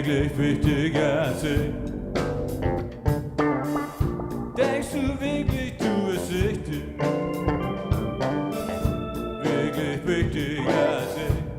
wirklich wichtig erzählt. Denkst du wirklich, du bist richtig? Wirklich wichtig erzählt.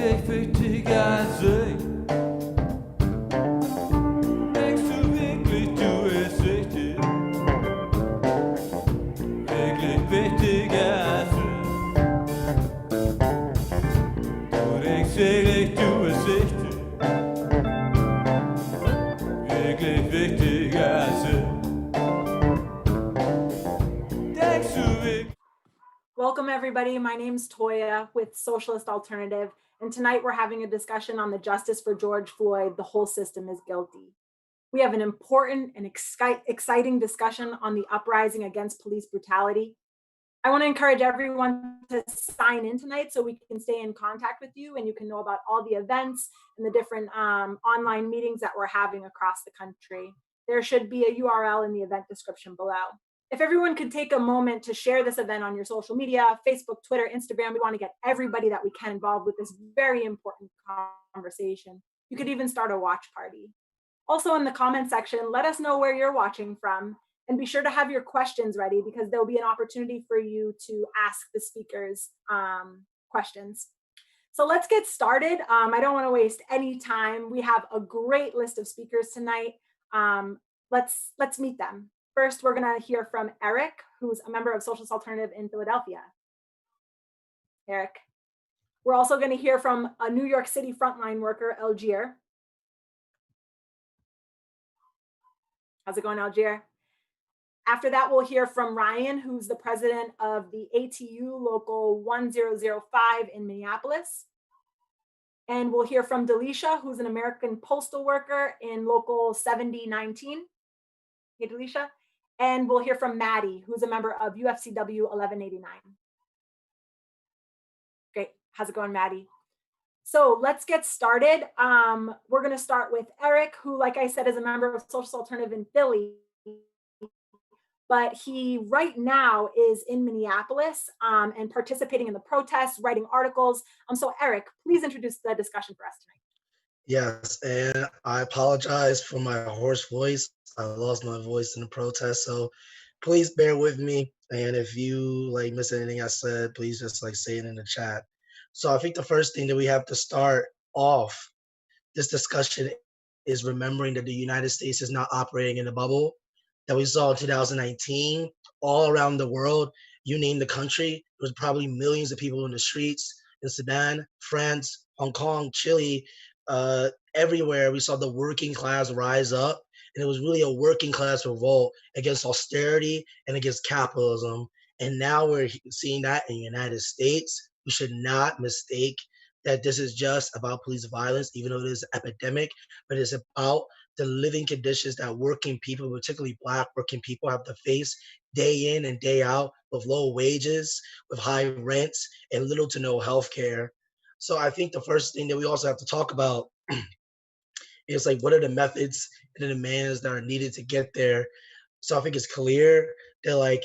Wirklich wichtig sei. Denkst du wirklich, du es richtig? Wirklich wichtiger sei. Du denkst wirklich, du es richtig? Wirklich wichtiger sei. Denkst du wirklich? Welcome everybody, my name's Toya with Socialist Alternative, and tonight we're having a discussion on the Justice for George Floyd, the whole system is guilty. We have an important and exciting discussion on the uprising against police brutality. I want to encourage everyone to sign in tonight so we can stay in contact with you and you can know about all the events and the different online meetings that we're having across the country. There should be a URL in the event description below. If everyone could take a moment to share this event on your social media, Facebook, Twitter, Instagram, we want to get everybody that we can involved with this very important conversation. You could even start a watch party. Also in the comment section, let us know where you're watching from, and be sure to have your questions ready because there'll be an opportunity for you to ask the speakers questions. So let's get started. I don't want to waste any time. We have a great list of speakers tonight. Let's meet them. First, we're going to hear from Eric, who's a member of Socialist Alternative in Philadelphia. Eric. We're also going to hear from a New York City frontline worker, Eljeer. How's it going, Eljeer? After that, we'll hear from Ryan, who's the president of the ATU Local 1005 in Minneapolis. And we'll hear from Delisha, who's an American postal worker in Local 7019. Hey, Delisha. And we'll hear from Maddy, who's a member of UFCW 1189. Great. How's it going, Maddy? So let's get started. We're going to start with Eric, who, like I said, is a member of Socialist Alternative in Philly. But he right now is in Minneapolis and participating in the protests, writing articles. So Eric, please introduce the discussion for us tonight. Yes, and I apologize for my hoarse voice. I lost my voice in the protest, so please bear with me. And if you miss anything I said, please just say it in the chat. So I think the first thing that we have to start off this discussion is remembering that the United States is not operating in a bubble that we saw in 2019 all around the world. You name the country, there was probably millions of people in the streets in Sudan, France, Hong Kong, Chile, everywhere. We saw the working class rise up, and it was really a working class revolt against austerity and against capitalism. And now we're seeing that in the United States. We should not mistake that this is just about police violence, even though it is an epidemic, but it's about the living conditions that working people, particularly Black working people, have to face day in and day out with low wages, with high rents, and little to no health care. So I think the first thing that we also have to talk about is what are the methods and the demands that are needed to get there. So I think it's clear that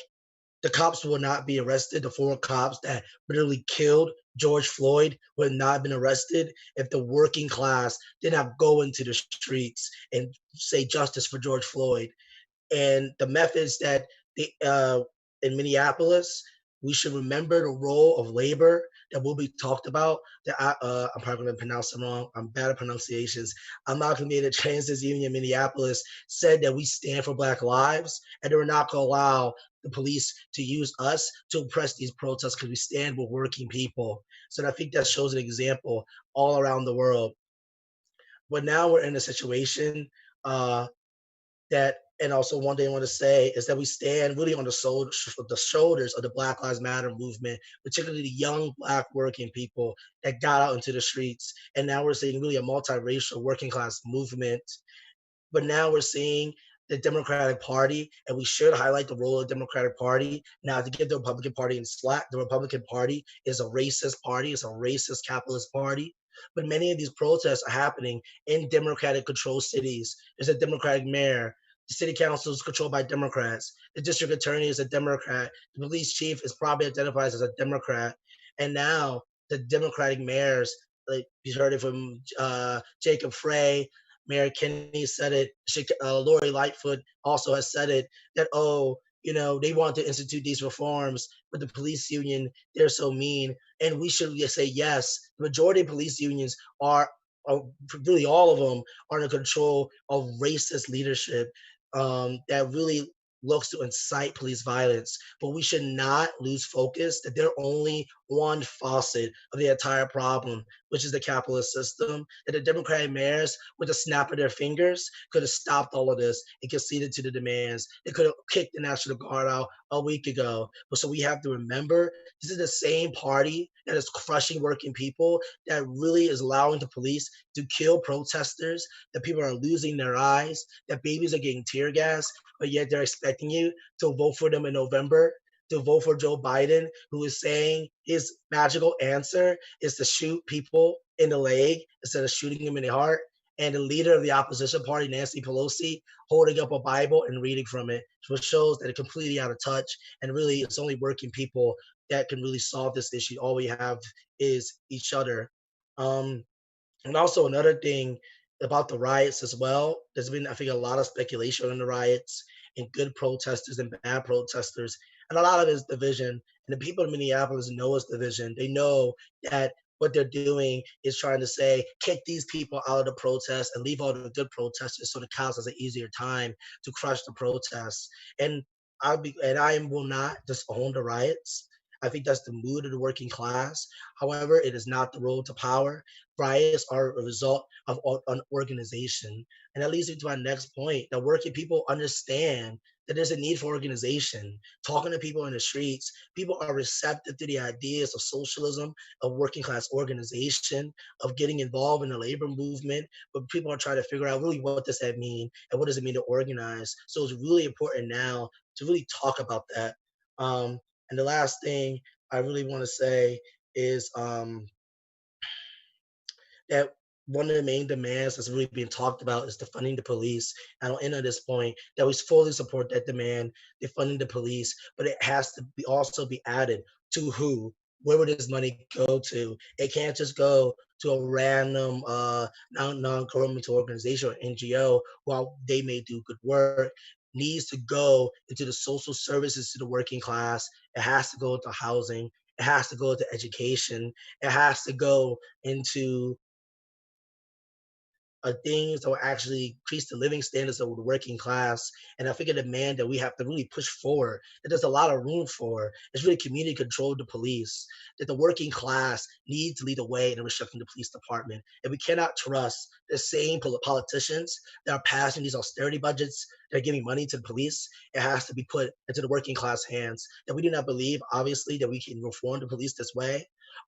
the cops will not be arrested. The 4 cops that literally killed George Floyd would not have been arrested if the working class did not go into the streets and say justice for George Floyd. And the methods that in Minneapolis, we should remember the role of labor that will be talked about. That I'm probably going to pronounce it wrong. I'm bad at pronunciations. Amalgamated Transit Union Minneapolis said that we stand for Black lives, and they're not going to allow the police to use us to oppress these protests because we stand with working people. So I think that shows an example all around the world. But now we're in a situation and also one thing I want to say is that we stand really on the shoulders of the Black Lives Matter movement, particularly the young Black working people that got out into the streets. And now we're seeing really a multiracial working class movement. But now we're seeing the Democratic Party, and we should highlight the role of the Democratic Party. Now, to give the Republican Party in slack, the Republican Party is a racist party, it's a racist capitalist party. But many of these protests are happening in Democratic-controlled cities. There's a Democratic mayor. The city council is controlled by Democrats. The district attorney is a Democrat. The police chief is probably identified as a Democrat. And now the Democratic mayors, you heard it from Jacob Frey, Mayor Kenney said it, Lori Lightfoot also has said it, that, they want to institute these reforms, but the police union, they're so mean. And we should just say yes. The majority of police unions are really all of them are in control of racist leadership that really looks to incite police violence. But we should not lose focus that they're only one faucet of the entire problem, which is the capitalist system. That the Democratic mayors, with a snap of their fingers, could have stopped all of this and conceded to the demands. They could have kicked the National Guard out a week ago. But so we have to remember this is the same party that is crushing working people, that really is allowing the police to kill protesters, that people are losing their eyes, that babies are getting tear gas, but yet they're expecting you to vote for them in November, to vote for Joe Biden, who is saying his magical answer is to shoot people in the leg instead of shooting them in the heart. And the leader of the opposition party, Nancy Pelosi, holding up a Bible and reading from it, which shows that it's completely out of touch. And really, it's only working people that can really solve this issue. All we have is each other. And also another thing about the riots as well, there's been, I think, a lot of speculation on the riots and good protesters and bad protesters. And a lot of it is division. And the people in Minneapolis know it's division. They know that what they're doing is trying to say, kick these people out of the protest and leave all the good protesters so the cops has an easier time to crush the protests. And I will not disown the riots. I think that's the mood of the working class. However, it is not the road to power. Riots are a result of an organization. And that leads me to my next point, that working people understand that there's a need for organization. Talking to people in the streets, people are receptive to the ideas of socialism, of working class organization, of getting involved in the labor movement, but people are trying to figure out really what does that mean and what does it mean to organize. So it's really important now to really talk about that. And the last thing I really want to say is that one of the main demands that's really being talked about is defunding the police. And I'll end on this point that we fully support that demand, defunding the police, but it has to be also be added to who. Where would this money go to? It can't just go to a random non-governmental organization or NGO while they may do good work. Needs to go into the social services to the working class. It has to go into housing. It has to go into education. It has to go into things that will actually increase the living standards of the working class. And I think a demand that we have to really push forward, that there's a lot of room for, is really community control of the police, that the working class needs to lead the way in restructuring the police department. And we cannot trust the same politicians that are passing these austerity budgets, that are giving money to the police. It has to be put into the working class hands. That we do not believe, obviously, that we can reform the police this way,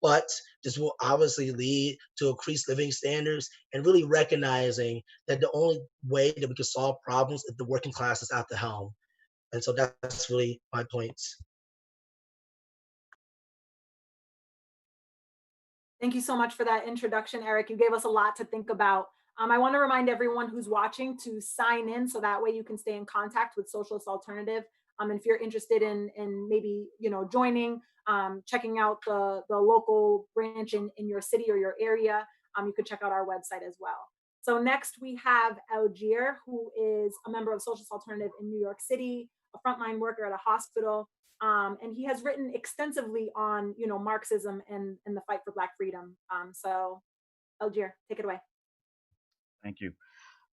but this will obviously lead to increased living standards and really recognizing that the only way that we can solve problems is the working class is at the helm. And so that's really my points. Thank you so much for that introduction, Eric. You gave us a lot to think about. I want to remind everyone who's watching to sign in so that way you can stay in contact with Socialist Alternative. And if you're interested in maybe joining, checking out the local branch in your city or your area, you could check out our website as well. So next we have Eljeer, who is a member of Socialist Alternative in New York City, a frontline worker at a hospital. And he has written extensively on, Marxism and the fight for Black freedom. So, Eljeer, take it away. Thank you.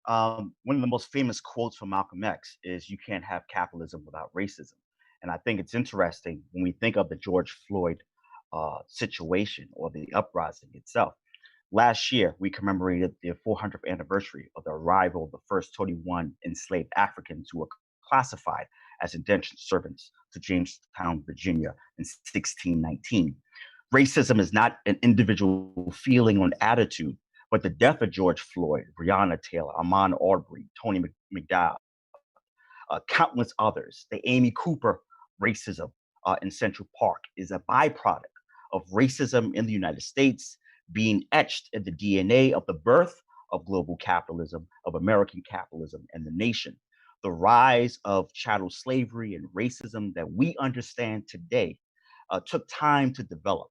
One of the most famous quotes from Malcolm X is, "You can't have capitalism without racism." And I think it's interesting when we think of the George Floyd situation or the uprising itself. Last year, we commemorated the 400th anniversary of the arrival of the first 21 enslaved Africans who were classified as indentured servants to Jamestown, Virginia in 1619. Racism is not an individual feeling or attitude, but the death of George Floyd, Breonna Taylor, Ahmaud Arbery, Tony McDowell, countless others, the Amy Cooper racism in Central Park is a byproduct of racism in the United States being etched in the DNA of the birth of global capitalism, of American capitalism and the nation. The rise of chattel slavery and racism that we understand today took time to develop.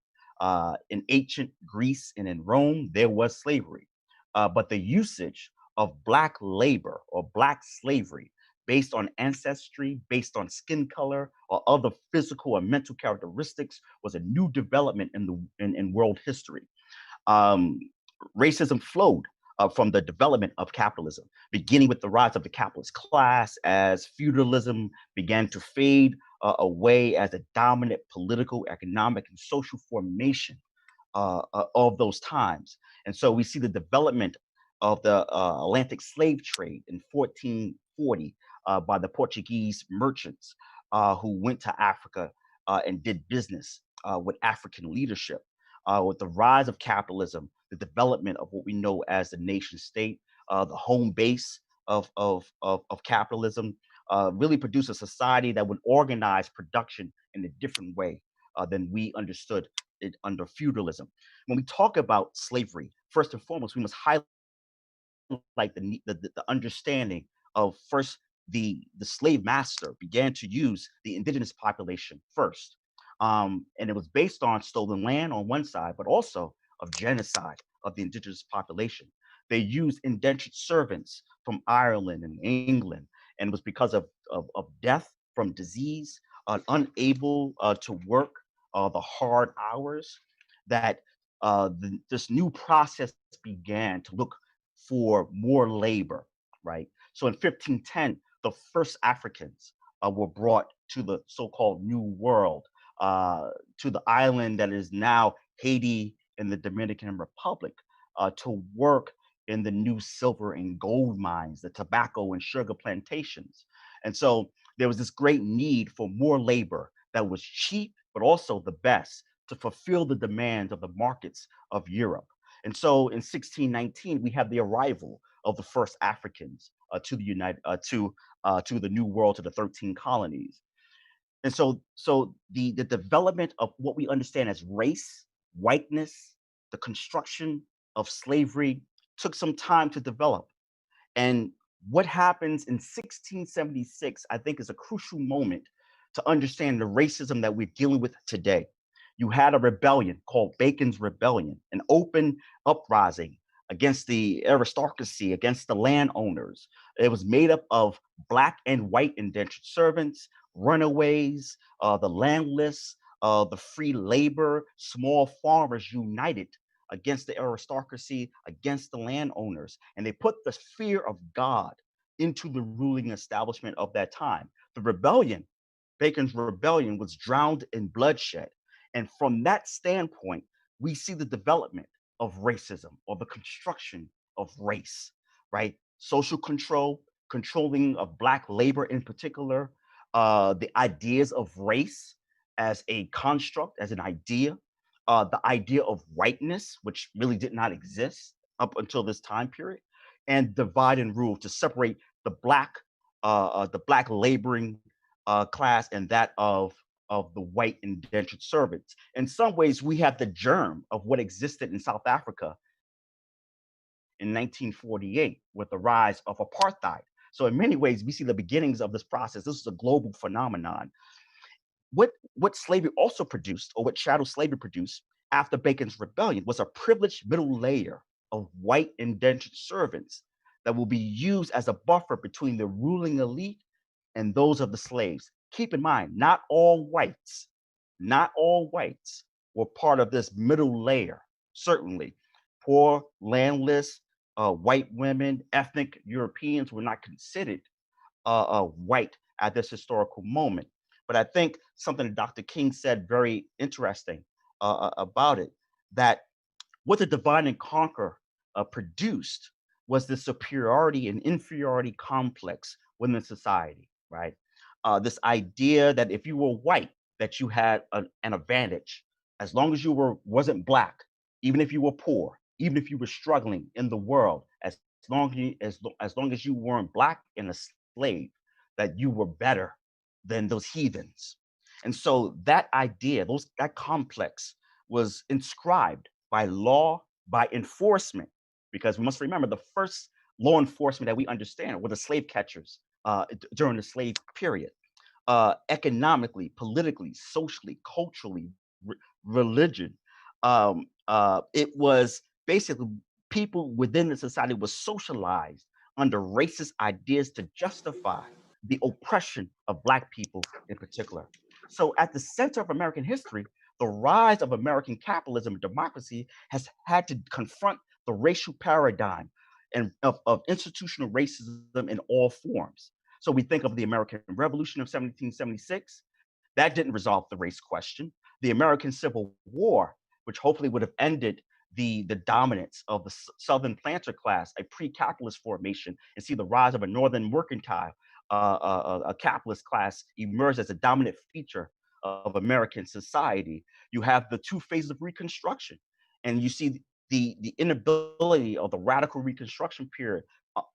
In ancient Greece and in Rome, there was slavery, but the usage of Black labor or Black slavery based on ancestry, based on skin color, or other physical and mental characteristics was a new development in world history. Um, Racism flowed from the development of capitalism, beginning with the rise of the capitalist class as feudalism began to fade away as a dominant political, economic, and social formation of those times. And so we see the development of the Atlantic slave trade in 1440 by the Portuguese merchants who went to Africa and did business with African leadership. With the rise of capitalism, the development of what we know as the nation state, the home base of capitalism, really produced a society that would organize production in a different way than we understood it under feudalism. When we talk about slavery, first and foremost, we must highlight the understanding of first the slave master began to use the indigenous population first. And it was based on stolen land on one side, but also of genocide of the indigenous population. They used indentured servants from Ireland and England, and it was because of death from disease, unable to work the hard hours, that this new process began to look for more labor, right? So in 1510, the first Africans were brought to the so-called New World, to the island that is now Haiti in the Dominican Republic, to work in the new silver and gold mines, the tobacco and sugar plantations. And so there was this great need for more labor that was cheap, but also the best to fulfill the demands of the markets of Europe. And so in 1619, we have the arrival of the first Africans to the New World, to the 13 colonies. And so the development of what we understand as race, whiteness, the construction of slavery took some time to develop. And what happens in 1676, I think, is a crucial moment to understand the racism that we're dealing with today. You had a rebellion called Bacon's Rebellion, an open uprising against the aristocracy, against the landowners. It was made up of Black and white indentured servants, runaways, the landless, the free labor, small farmers united against the aristocracy, against the landowners. And they put the fear of God into the ruling establishment of that time. The rebellion, Bacon's Rebellion, was drowned in bloodshed. And from that standpoint, we see the development of racism, or the construction of race, right? Social control, controlling of Black labor in particular, the ideas of race as a construct, as an idea, the idea of whiteness, which really did not exist up until this time period, and divide and rule to separate the Black laboring class and that of the white indentured servants. In some ways, we have the germ of what existed in South Africa in 1948 with the rise of apartheid. So in many ways, we see the beginnings of this process. This is a global phenomenon. What slavery also produced, or what chattel slavery produced after Bacon's Rebellion, was a privileged middle layer of white indentured servants that will be used as a buffer between the ruling elite and those of the slaves. Keep in mind, not all whites were part of this middle layer. Certainly, poor, landless, white women, ethnic Europeans were not considered white at this historical moment. But I think something that Dr. King said very interesting about it, that what the divide and conquer produced was the superiority and inferiority complex within society, right? This idea that if you were white, that you had an advantage, as long as you wasn't Black, even if you were poor, even if you were struggling in the world, as long as you weren't Black and a slave, that you were better than those heathens. And so that idea, that complex was inscribed by law, by enforcement, because we must remember the first law enforcement that we understand were the slave catchers during the slave period. Economically, politically, socially, culturally, religion. It was basically people within the society was socialized under racist ideas to justify the oppression of Black people in particular. So at the center of American history, the rise of American capitalism and democracy has had to confront the racial paradigm and of institutional racism in all forms. So we think of the American Revolution of 1776. That didn't resolve the race question. The American Civil War, which hopefully would have ended the dominance of the Southern planter class, a pre-capitalist formation, and see the rise of a Northern mercantile, a capitalist class emerge as a dominant feature of American society. You have the two phases of Reconstruction, and you see the inability of the radical Reconstruction period,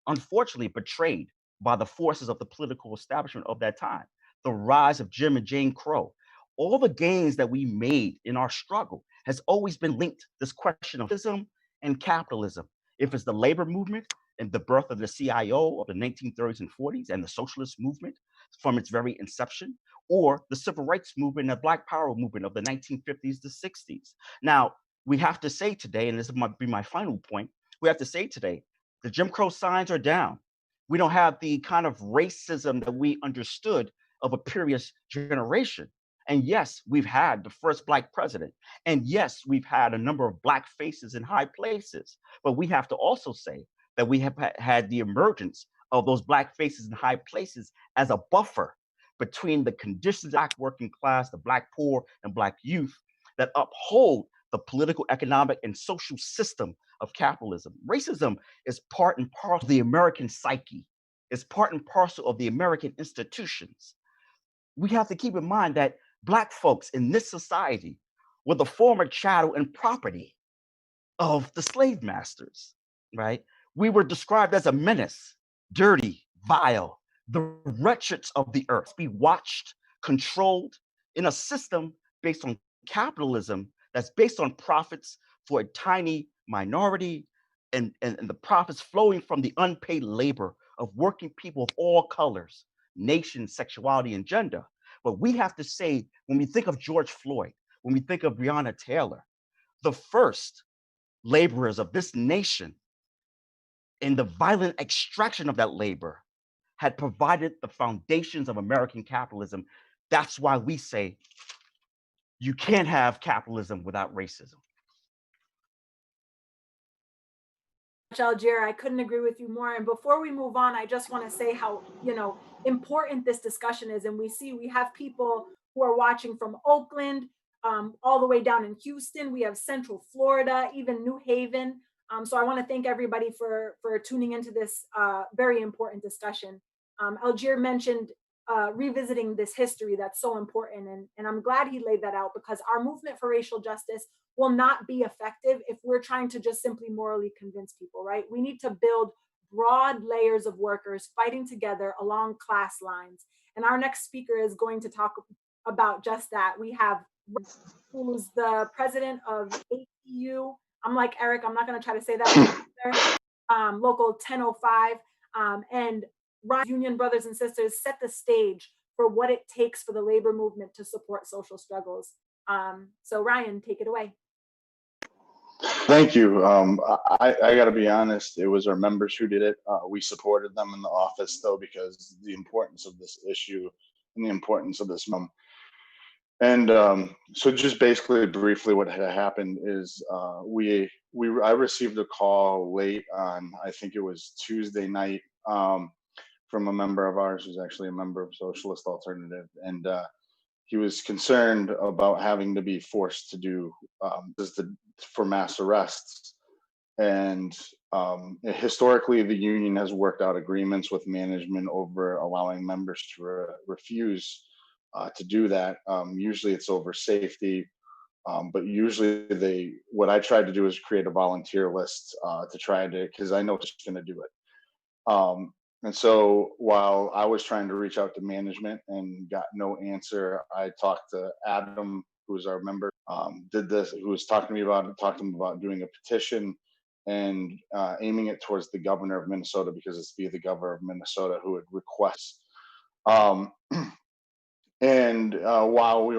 unfortunately betrayed by the forces of the political establishment of that time. The rise of Jim and Jane Crow, all the gains that we made in our struggle has always been linked to this question of racism and capitalism. If it's the labor movement and the birth of the CIO of the 1930s and 40s and the socialist movement from its very inception, or the civil rights movement and the Black Power movement of the 1950s to 60s. Now, we have to say today, and this might be my final point, we have to say today, the Jim Crow signs are down. We don't have the kind of racism that we understood of a previous generation. And yes, we've had the first Black president. And yes, we've had a number of Black faces in high places. But we have to also say that we have had the emergence of those Black faces in high places as a buffer between the conditions of the Black working class, the Black poor, and Black youth that uphold the political, economic, and social system of capitalism. Racism is part and parcel of the American psyche. It's part and parcel of the American institutions. We have to keep in mind that Black folks in this society were the former chattel and property of the slave masters, right? We were described as a menace, dirty, vile, the wretches of the earth, be watched, controlled in a system based on capitalism that's based on profits for a tiny minority and the profits flowing from the unpaid labor of working people of all colors, nation, sexuality, and gender. But we have to say, when we think of George Floyd, when we think of Breonna Taylor, the first laborers of this nation in the violent extraction of that labor had provided the foundations of American capitalism. That's why we say you can't have capitalism without racism. Eljeer, I couldn't agree with you more. And before we move on, I just want to say how, important this discussion is. And we have people who are watching from Oakland, all the way down in Houston. We have Central Florida, even New Haven. So I want to thank everybody for tuning into this very important discussion. Eljeer mentioned revisiting this history that's so important. And I'm glad he laid that out, because our movement for racial justice will not be effective if we're trying to just simply morally convince people, right? We need to build broad layers of workers fighting together along class lines. And our next speaker is going to talk about just that. We have who's the president of ABEW. I'm like Eric, I'm not going to try to say that either. Local 1005. And Ryan's union brothers and sisters set the stage for what it takes for the labor movement to support social struggles. So Ryan, take it away. Thank you. I got to be honest, it was our members who did it. We supported them in the office, though, because the importance of this issue and the importance of this moment. And so just basically briefly what had happened is I received a call late on, I think it was Tuesday night, from a member of ours who's actually a member of Socialist Alternative. And he was concerned about having to be forced to do for mass arrests. And historically, the union has worked out agreements with management over allowing members to refuse to do that. Usually it's over safety, but usually what I tried to do is create a volunteer list to try to, because I know it's going to do it. And so while I was trying to reach out to management and got no answer, I talked to Adam, who's our member, who was talking to me about doing a petition and aiming it towards the governor of Minnesota, because it's via the governor of Minnesota who would request. And while we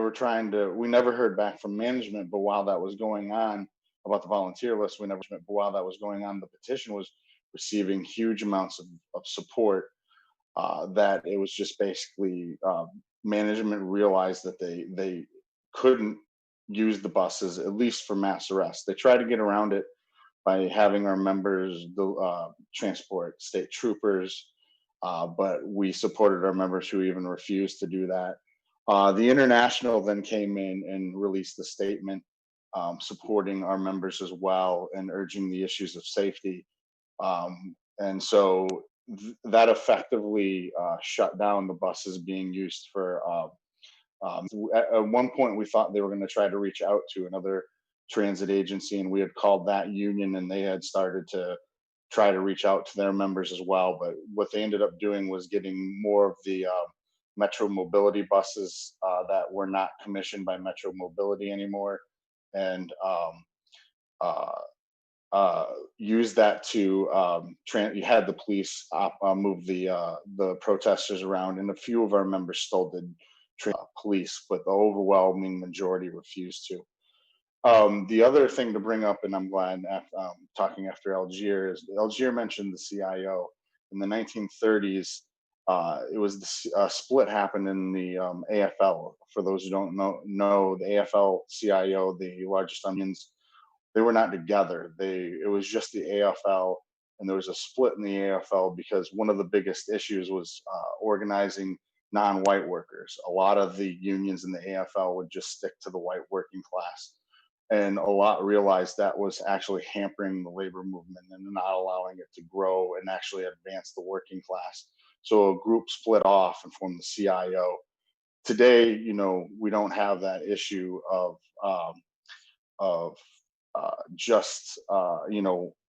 never heard back from management, but while that was going on about the volunteer list, while that was going on, the petition was receiving huge amounts of support. that it was just basically management realized that they couldn't use the buses, at least for mass arrest. They tried to get around it by having our members transport state troopers, but we supported our members who even refused to do that. The International then came in and released a statement supporting our members as well and urging the issues of safety. And so that effectively shut down the buses being used for, at one point we thought they were going to try to reach out to another transit agency, and we had called that union and they had started to try to reach out to their members as well. But what they ended up doing was getting more of the Metro Mobility buses that were not commissioned by Metro Mobility anymore, and use that to you had the police move the protesters around, and a few of our members still did police, but the overwhelming majority refused to. The other thing to bring up, and I'm glad talking after Eljeer, is Eljeer mentioned the CIO. In the 1930s, it was the split happened in the AFL. For those who don't know the AFL-CIO, the largest unions, they were not together. It was just the AFL, and there was a split in the AFL because one of the biggest issues was organizing non-white workers. A lot of the unions in the AFL would just stick to the white working class, and a lot realized that was actually hampering the labor movement and not allowing it to grow and actually advance the working class. So a group split off and formed the CIO. Today, we don't have that issue of just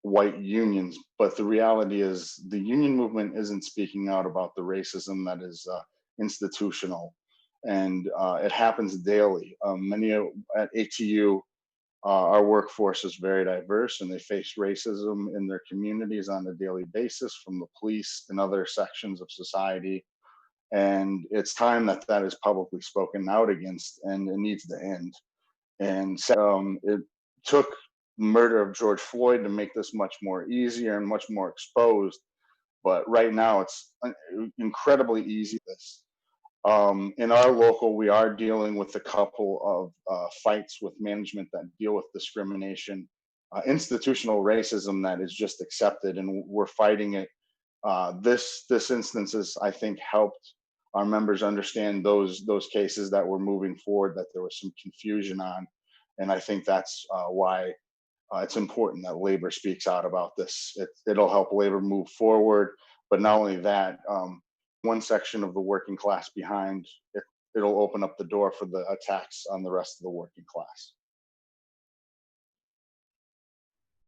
white unions, but the reality is the union movement isn't speaking out about the racism that is institutional, and it happens daily. Many at ATU, our workforce is very diverse, and they face racism in their communities on a daily basis from the police and other sections of society. And it's time that that is publicly spoken out against, and it needs to end. And it took the murder of George Floyd to make this much more easier and much more exposed. But right now, it's incredibly easy. In our local, we are dealing with a couple of fights with management that deal with discrimination, institutional racism that is just accepted, and we're fighting it. This instance has, I think, helped our members understand those cases that were moving forward, that there was some confusion on, and I think that's why it's important that labor speaks out about this. It'll help labor move forward, but not only that, one section of the working class behind, it'll open up the door for the attacks on the rest of the working class.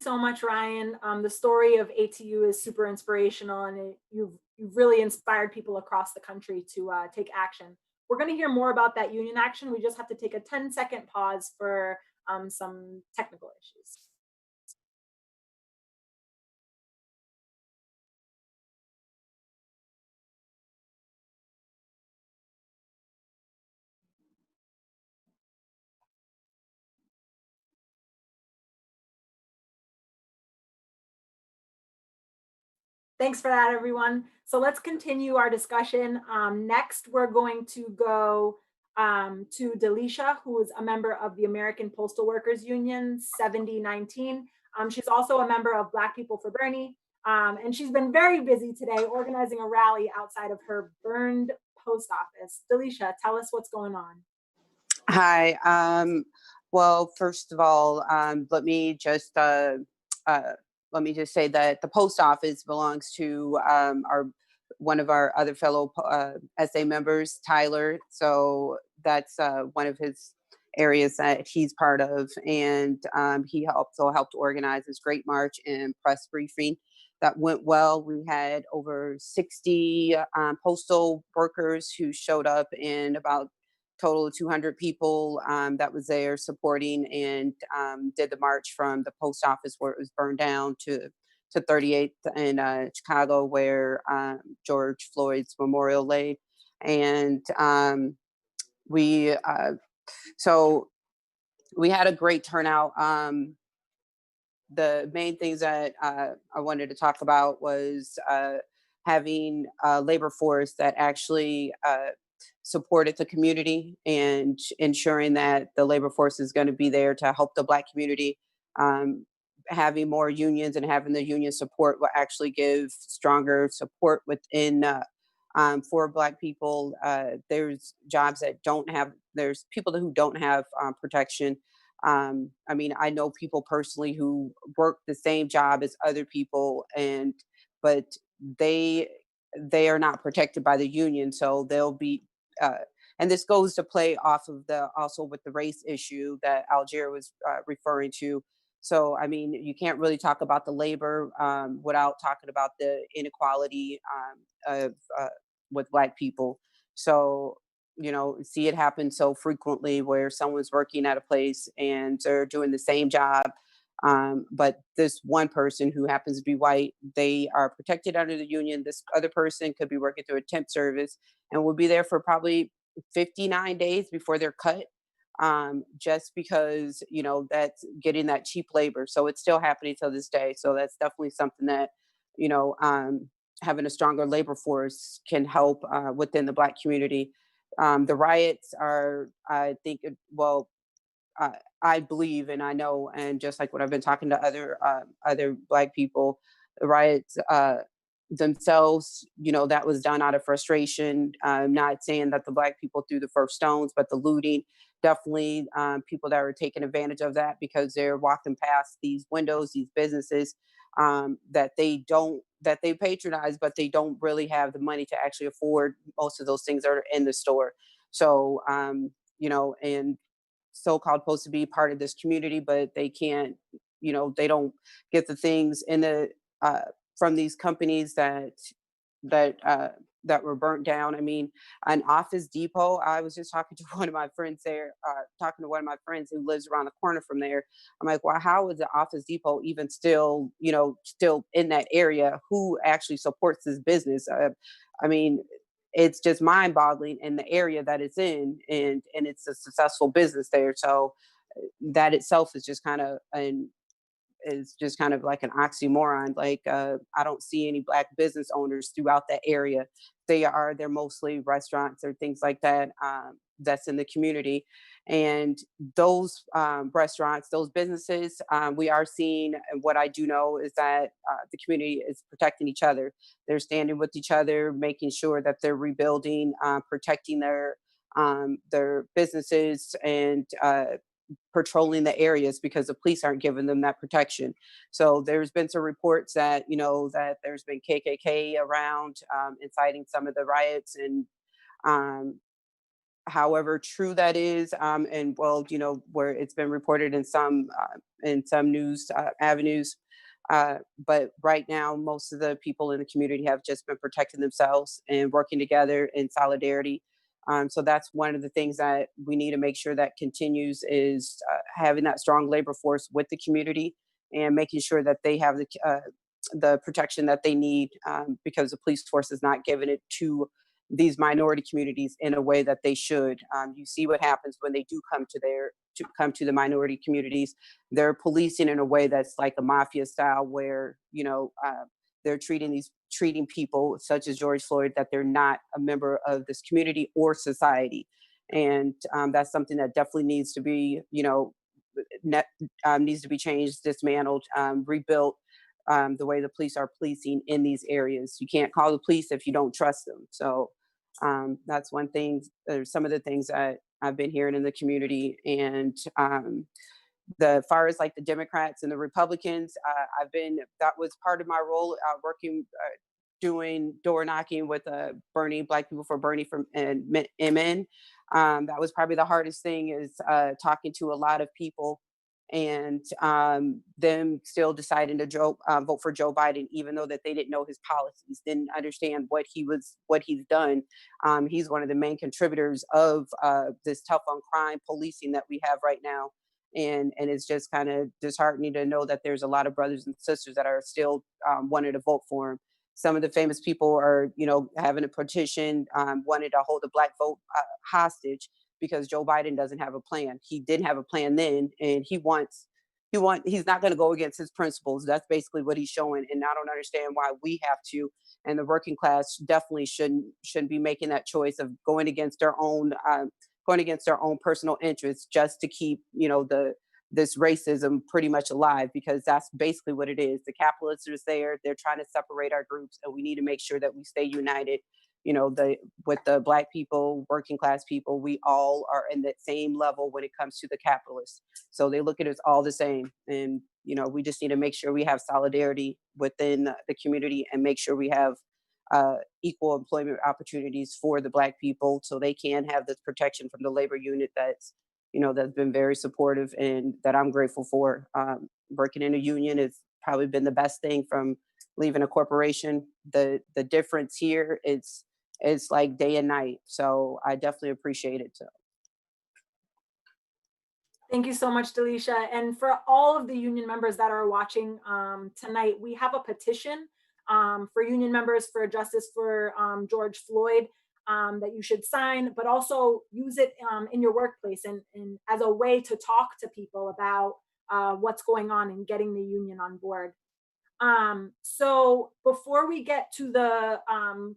So much, Ryan. The story of ATU is super inspirational, and you've really inspired people across the country to take action. We're going to hear more about that union action. We just have to take a 10-second pause for some technical issues. Thanks for that, everyone. So let's continue our discussion. Next, we're going to go to Delisha, who is a member of the American Postal Workers Union 7019. She's also a member of Black People for Bernie, and she's been very busy today organizing a rally outside of her burned post office. Delisha, tell us what's going on. Hi. Well, first of all, let me just say that the post office belongs to one of our other fellow SA members, Tyler. So that's one of his areas that he's part of, and he also helped organize this great march and press briefing that went well. We had over 60 postal workers who showed up, and about total of 200 people that was there supporting, and did the march from the post office where it was burned down to 38th in Chicago, where George Floyd's memorial lay. And so we had a great turnout. The main things that I wanted to talk about was having a labor force that actually supported the community and ensuring that the labor force is going to be there to help the Black community. Having more unions and having the union support will actually give stronger support within for Black people. There's jobs that don't have, there's people who don't have protection. I mean, I know people personally who work the same job as other people, but they they are not protected by the union, so they'll be. Uh, and this goes to play off of the also with the race issue that Eljeer was referring to. So, I mean, you can't really talk about the labor without talking about the inequality of with Black people. So, you know, see it happen so frequently where someone's working at a place and they're doing the same job. But this one person who happens to be white, they are protected under the union. This other person could be working through a temp service and will be there for probably 59 days before they're cut, just because, you know, that's getting that cheap labor. So it's still happening till this day. So that's definitely something that, you know, having a stronger labor force can help within the Black community. The riots are, I think, well, uh, I believe and I know, and just like what I've been talking to other Black people, the riots themselves, you know, that was done out of frustration. I'm not saying that the Black people threw the first stones, but the looting, definitely people that were taking advantage of that because they're walking past these windows, these businesses that they patronize, but they don't really have the money to actually afford most of those things that are in the store. So, you know, and so-called supposed to be part of this community, but they can't, you know, they don't get the things in the uh, from these companies that that were burnt down. I mean, an Office Depot. I was just talking to one of my friends there, talking to one of my friends who lives around the corner from there. I'm like, well, how is the Office Depot even still, you know, still in that area? Who actually supports this business? I mean, it's just mind-boggling in the area that it's in, and it's a successful business there. So that itself is just kind of an is just kind of like an oxymoron. Like I don't see any Black business owners throughout that area. They're mostly restaurants or things like that that's in the community. And those restaurants, those businesses, we are seeing. And what I do know is that the community is protecting each other. They're standing with each other, making sure that they're rebuilding, protecting their businesses and patrolling the areas because the police aren't giving them that protection. So there's been some reports that, you know, that there's been KKK around inciting some of the riots, and um, however true that is, and well, you know, where it's been reported in some news avenues. But right now, most of the people in the community have just been protecting themselves and working together in solidarity. So that's one of the things that we need to make sure that continues is having that strong labor force with the community and making sure that they have the protection that they need, because the police force is not giving it to these minority communities in a way that they should. You see what happens when they do come to the minority communities. They're policing in a way that's like a mafia style, where, you know, they're treating people such as George Floyd that they're not a member of this community or society. And that's something that definitely needs to be, you know, needs to be changed, dismantled, rebuilt. The way the police are policing in these areas, you can't call the police if you don't trust them. So that's one thing. Some of the things that I've been hearing in the community. And the far as like the Democrats and the Republicans, that was part of my role working, doing door knocking with Bernie, Black People for Bernie from and MN. That was probably the hardest thing, is talking to a lot of people and them still deciding to vote for Joe Biden, even though that they didn't know his policies, didn't understand what he's done. He's one of the main contributors of this tough on crime policing that we have right now. And it's just kind of disheartening to know that there's a lot of brothers and sisters that are still wanting to vote for him. Some of the famous people are, you know, having a petition, wanted to hold the Black vote hostage because Joe Biden doesn't have a plan. He didn't have a plan then, and he wants he's not going to go against his principles. That's basically what he's showing. And I don't understand why we have to, and the working class definitely shouldn't be making that choice of going against their own personal interests just to keep, this racism pretty much alive, because that's basically what it is. The capitalists are there, they're trying to separate our groups, and we need to make sure that we stay united. With the Black people, working class people, we all are in that same level when it comes to the capitalists. So they look at us all the same. And, we just need to make sure we have solidarity within the community and make sure we have equal employment opportunities for the Black people, so they can have this protection from the labor unit that's been very supportive and that I'm grateful for. Working in a union has probably been the best thing from leaving a corporation. The difference here is like day and night. So I definitely appreciate it too. Thank you so much, Delisha. And for all of the union members that are watching tonight, we have a petition for union members for justice for George Floyd that you should sign, but also use it in your workplace and as a way to talk to people about what's going on and getting the union on board. So before we get to the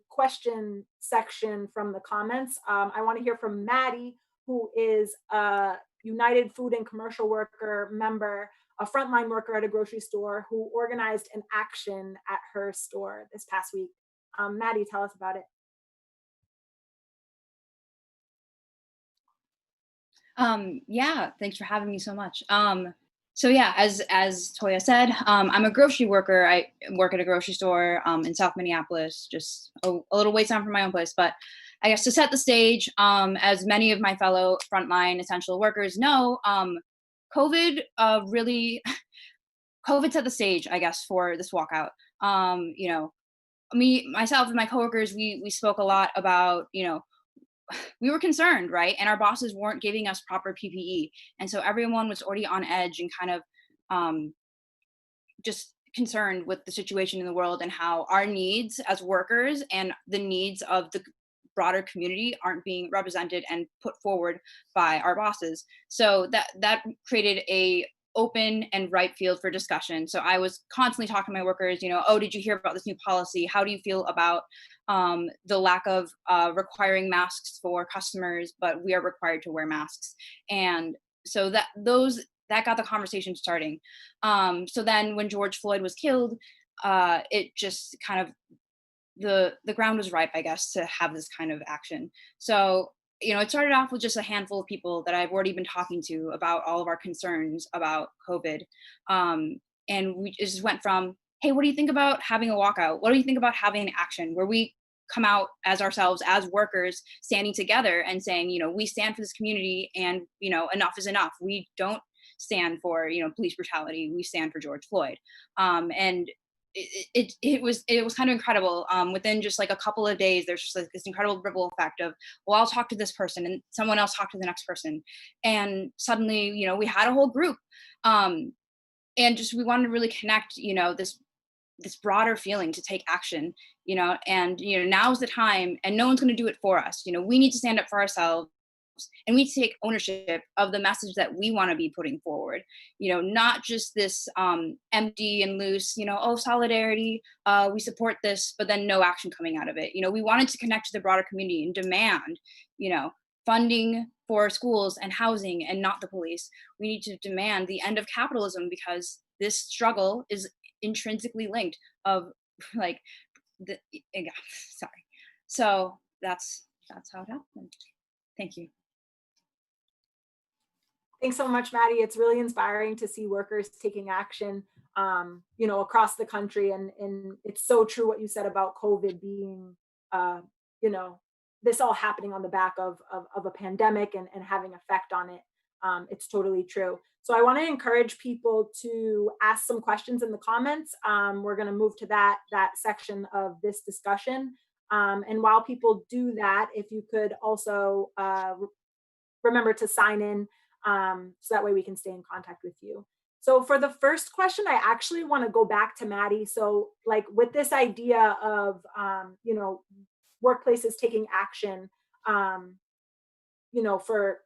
question section from the comments, I want to hear from Maddy, who is a United Food and Commercial Worker member, a frontline worker at a grocery store who organized an action at her store this past week. Maddy, tell us about it. Yeah, thanks for having me so much. So yeah, as Toya said, I'm a grocery worker. I work at a grocery store in South Minneapolis, just a little ways down from my own place. But I guess to set the stage, as many of my fellow frontline essential workers know, COVID COVID set the stage, I guess, for this walkout. Myself and my coworkers, we spoke a lot about, we were concerned, right? And our bosses weren't giving us proper PPE. And so everyone was already on edge and kind of just concerned with the situation in the world and how our needs as workers and the needs of the broader community aren't being represented and put forward by our bosses. So that created a open and ripe field for discussion. So I was constantly talking to my workers, oh, did you hear about this new policy? How do you feel about the lack of requiring masks for customers, but we are required to wear masks? And so that got the conversation starting. So then when George Floyd was killed, it just kind of, the ground was ripe, I guess, to have this kind of action. So it started off with just a handful of people that I've already been talking to about all of our concerns about COVID. And we just went from, hey, what do you think about having a walkout? What do you think about having an action where we come out as ourselves, as workers, standing together and saying, we stand for this community and, enough is enough. We don't stand for, police brutality. We stand for George Floyd. And it was kind of incredible. Within just like a couple of days, there's just like this incredible ripple effect of, well, I'll talk to this person and someone else talk to the next person. And suddenly, we had a whole group. And just, we wanted to really connect, this broader feeling to take action, and, now's the time, and no one's going to do it for us. We need to stand up for ourselves. And we take ownership of the message that we want to be putting forward, not just this empty and loose, oh, solidarity, we support this, but then no action coming out of it. We wanted to connect to the broader community and demand, funding for schools and housing and not the police. We need to demand the end of capitalism, because this struggle is intrinsically linked of like, sorry. So that's how it happened. Thank you. Thanks so much, Maddy. It's really inspiring to see workers taking action, across the country. And it's so true what you said about COVID being, this all happening on the back of a pandemic and having effect on it. It's totally true. So I want to encourage people to ask some questions in the comments. We're going to move to that section of this discussion. And while people do that, if you could also remember to sign in, so that way we can stay in contact with you. So for the first question, I actually want to go back to Maddy. So like with this idea of, workplaces taking action, for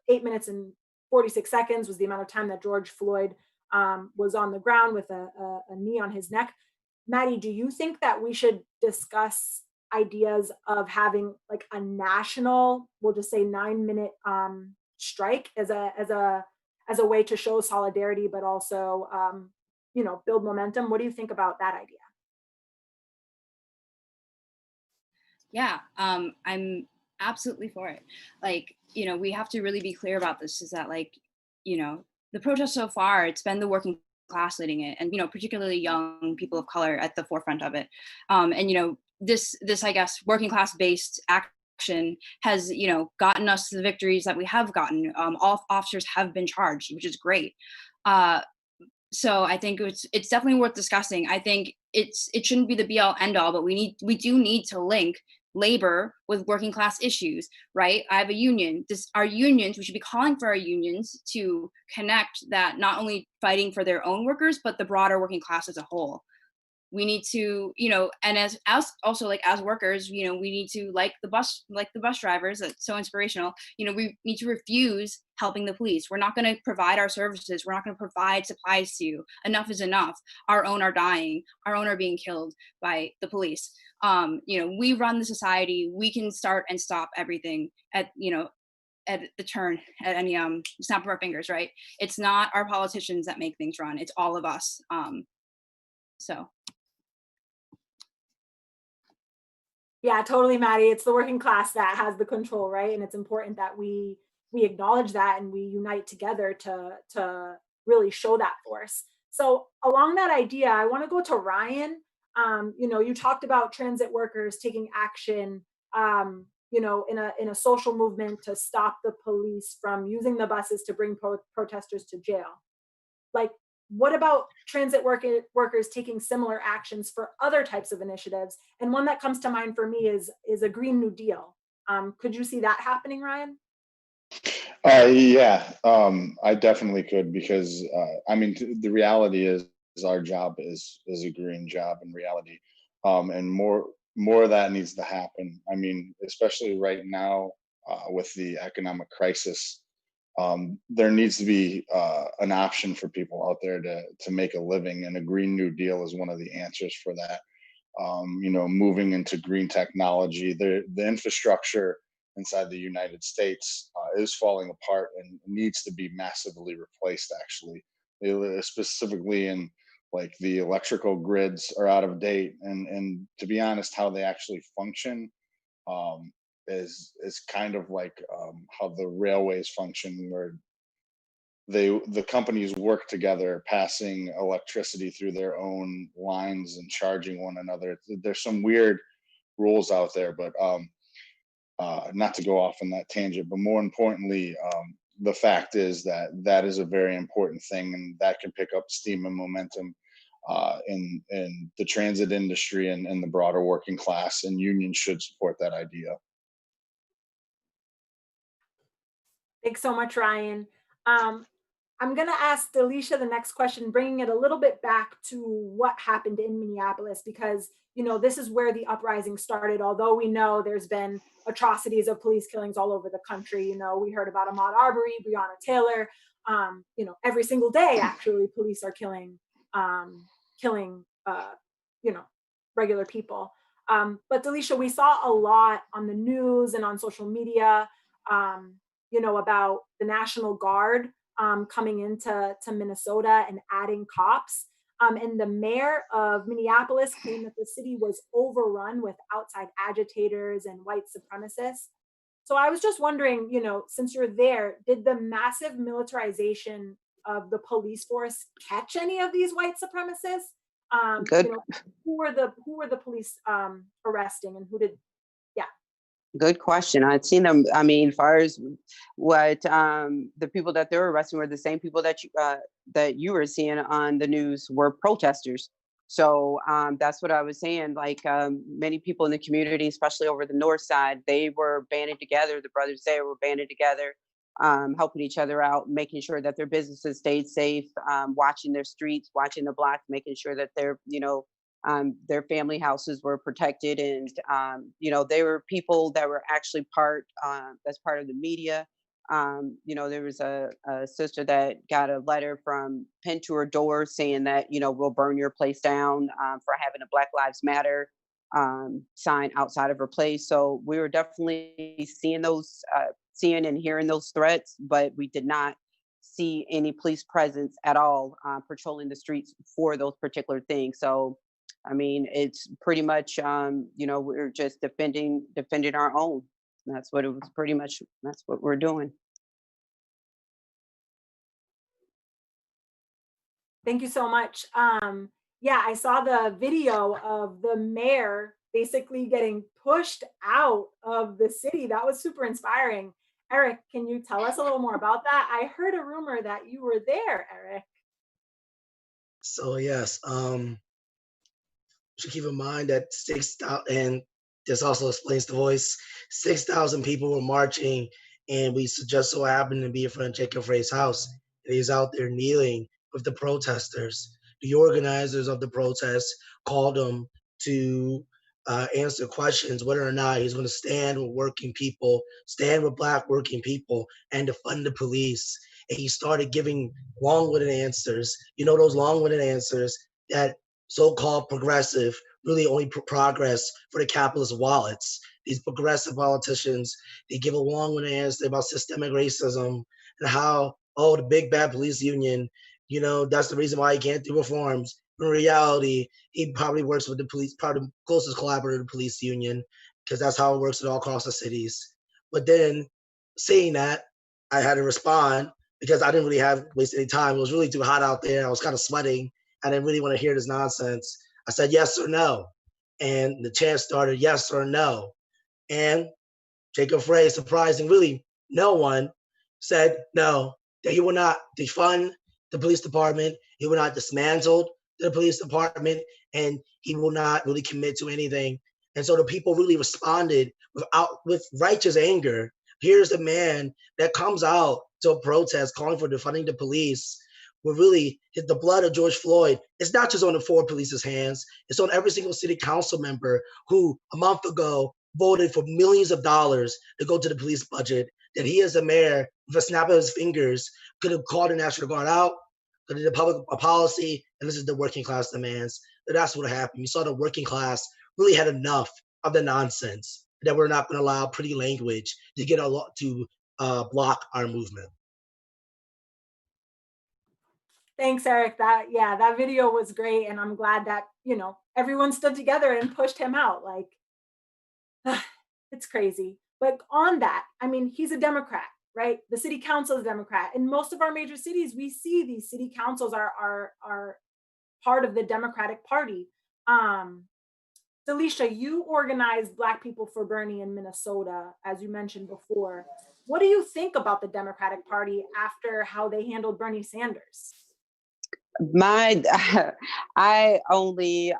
8 minutes and 46 seconds was the amount of time that George Floyd was on the ground with a knee on his neck. Maddy, do you think that we should discuss ideas of having like a national, we'll just say 9-minute strike as a way to show solidarity, but also build momentum? What do you think about that idea? Yeah, I'm absolutely for it. Like, we have to really be clear about this, is that like, the protest so far, it's been the working class leading it, and, particularly young people of color at the forefront of it. And, this, I guess, working class based action has, gotten us the victories that we have gotten. All officers have been charged, which is great. So I think it's definitely worth discussing. I think it shouldn't be the be all end all, but we do need to link labor with working class issues, right? I have a union. Our unions, we should be calling for our unions to connect that, not only fighting for their own workers, but the broader working class as a whole. We need to, and as also like as workers, we need to, like the bus drivers, that's so inspirational. We need to refuse helping the police. We're not going to provide our services. We're not going to provide supplies to you. Enough is enough. Our own are dying. Our own are being killed by the police. We run the society. We can start and stop everything at the turn, at any snap of our fingers, right? It's not our politicians that make things run. It's all of us. So. Yeah, totally, Maddy. It's the working class that has the control, right? And it's important that we acknowledge that and we unite together to really show that force. So along that idea, I want to go to Ryan. You talked about transit workers taking action, in a social movement to stop the police from using the buses to bring protesters to jail. Like, what about transit workers taking similar actions for other types of initiatives? And one that comes to mind for me is a Green New Deal. Could you see that happening, Ryan? Yeah, I definitely could, because the reality is our job is a green job in reality, and more of that needs to happen. I mean, especially right now with the economic crisis. There needs to be an option for people out there to make a living, and a Green New Deal is one of the answers for that. Moving into green technology, the infrastructure inside the United States is falling apart and needs to be massively replaced. Actually, specifically in like the electrical grids are out of date, and to be honest, how they actually function. Is kind of like how the railways function, where the companies work together, passing electricity through their own lines and charging one another. There's some weird rules out there, but not to go off on that tangent, but more importantly, the fact is that is a very important thing, and that can pick up steam and momentum in the transit industry and the broader working class, and unions should support that idea. Thanks so much, Ryan. I'm going to ask Delisha the next question, bringing it a little bit back to what happened in Minneapolis, because, this is where the uprising started. Although we know there's been atrocities of police killings all over the country. We heard about Ahmaud Arbery, Breonna Taylor. Every single day, actually, police are killing regular people. But Delisha, we saw a lot on the news and on social media, about the National Guard coming into Minnesota and adding cops. And the mayor of Minneapolis claimed that the city was overrun with outside agitators and white supremacists. So I was just wondering, since you're there, did the massive militarization of the police force catch any of these white supremacists? Good. Who were the police arresting, and who did? Yeah. Good question. I'd seen them. I mean, as far as what the people that they were arresting were the same people that you were seeing on the news were protesters. So that's what I was saying. Like many people in the community, especially over the north side, they were banded together. The brothers there were banded together, helping each other out, making sure that their businesses stayed safe, watching their streets, watching the blocks, making sure that their family houses were protected. And, they were people that were actually that's part of the media. You know, there was a sister that got a letter from pinned to her door saying that, you know, we'll burn your place down for having a Black Lives Matter sign outside of her place. So we were definitely seeing those, seeing and hearing those threats, but we did not see any police presence at all patrolling the streets for those particular things. So, I mean, it's pretty much, you know, we're just defending our own. That's what it was pretty much. That's what we're doing. Thank you so much. Yeah, I saw the video of the mayor basically getting pushed out of the city. That was super inspiring. Eric, can you tell us a little more about that? I heard a rumor that you were there, Eric. So yes, should keep in mind that 6,000, and this also explains the voice, 6,000 people were marching, and we just so happened to be in front of Jacob Frey's house. And he's out there kneeling with the protesters. The organizers of the protest called him to answer questions whether or not he's going to stand with working people, stand with Black working people, and defund the police. And he started giving long-winded answers. You know, those long-winded answers that so-called progressive really only progress for the capitalist wallets. These progressive politicians, they give a long-winded answer about systemic racism and how, oh, the big bad police union, you know, that's the reason why he can't do reforms. In reality, he probably works with the police, probably the closest collaborator to the police union, because that's how it works all across the cities. But then, saying that, I had to respond because I didn't really have waste any time. It was really too hot out there. I was kind of sweating. I didn't really want to hear this nonsense. I said yes or no. And the chant started yes or no. And Jacob Frey, surprising really no one, said no, that he will not defund the police department. He will not dismantle the police department, and he will not really commit to anything. And so the people really responded with righteous anger. Here's a man that comes out to a protest calling for defunding the police, where really the blood of George Floyd, it's not just on the 4 police's hands, it's on every single city council member who a month ago voted for millions of dollars to go to the police budget, that he as a mayor, with a snap of his fingers, could have called the National Guard out, could have did a public policy, and this is the working class demands. But that's what happened. You saw the working class really had enough of the nonsense, that we're not going to allow pretty language to get to block our movement. Thanks, Eric. That video was great, and I'm glad that, you know, everyone stood together and pushed him out. Like, it's crazy. But on that, I mean, he's a Democrat, right? The city council is Democrat. In most of our major cities, we see these city councils are part of the Democratic Party. Delisha, you organized Black People for Bernie in Minnesota, as you mentioned before. What do you think about the Democratic Party after how they handled Bernie Sanders? I only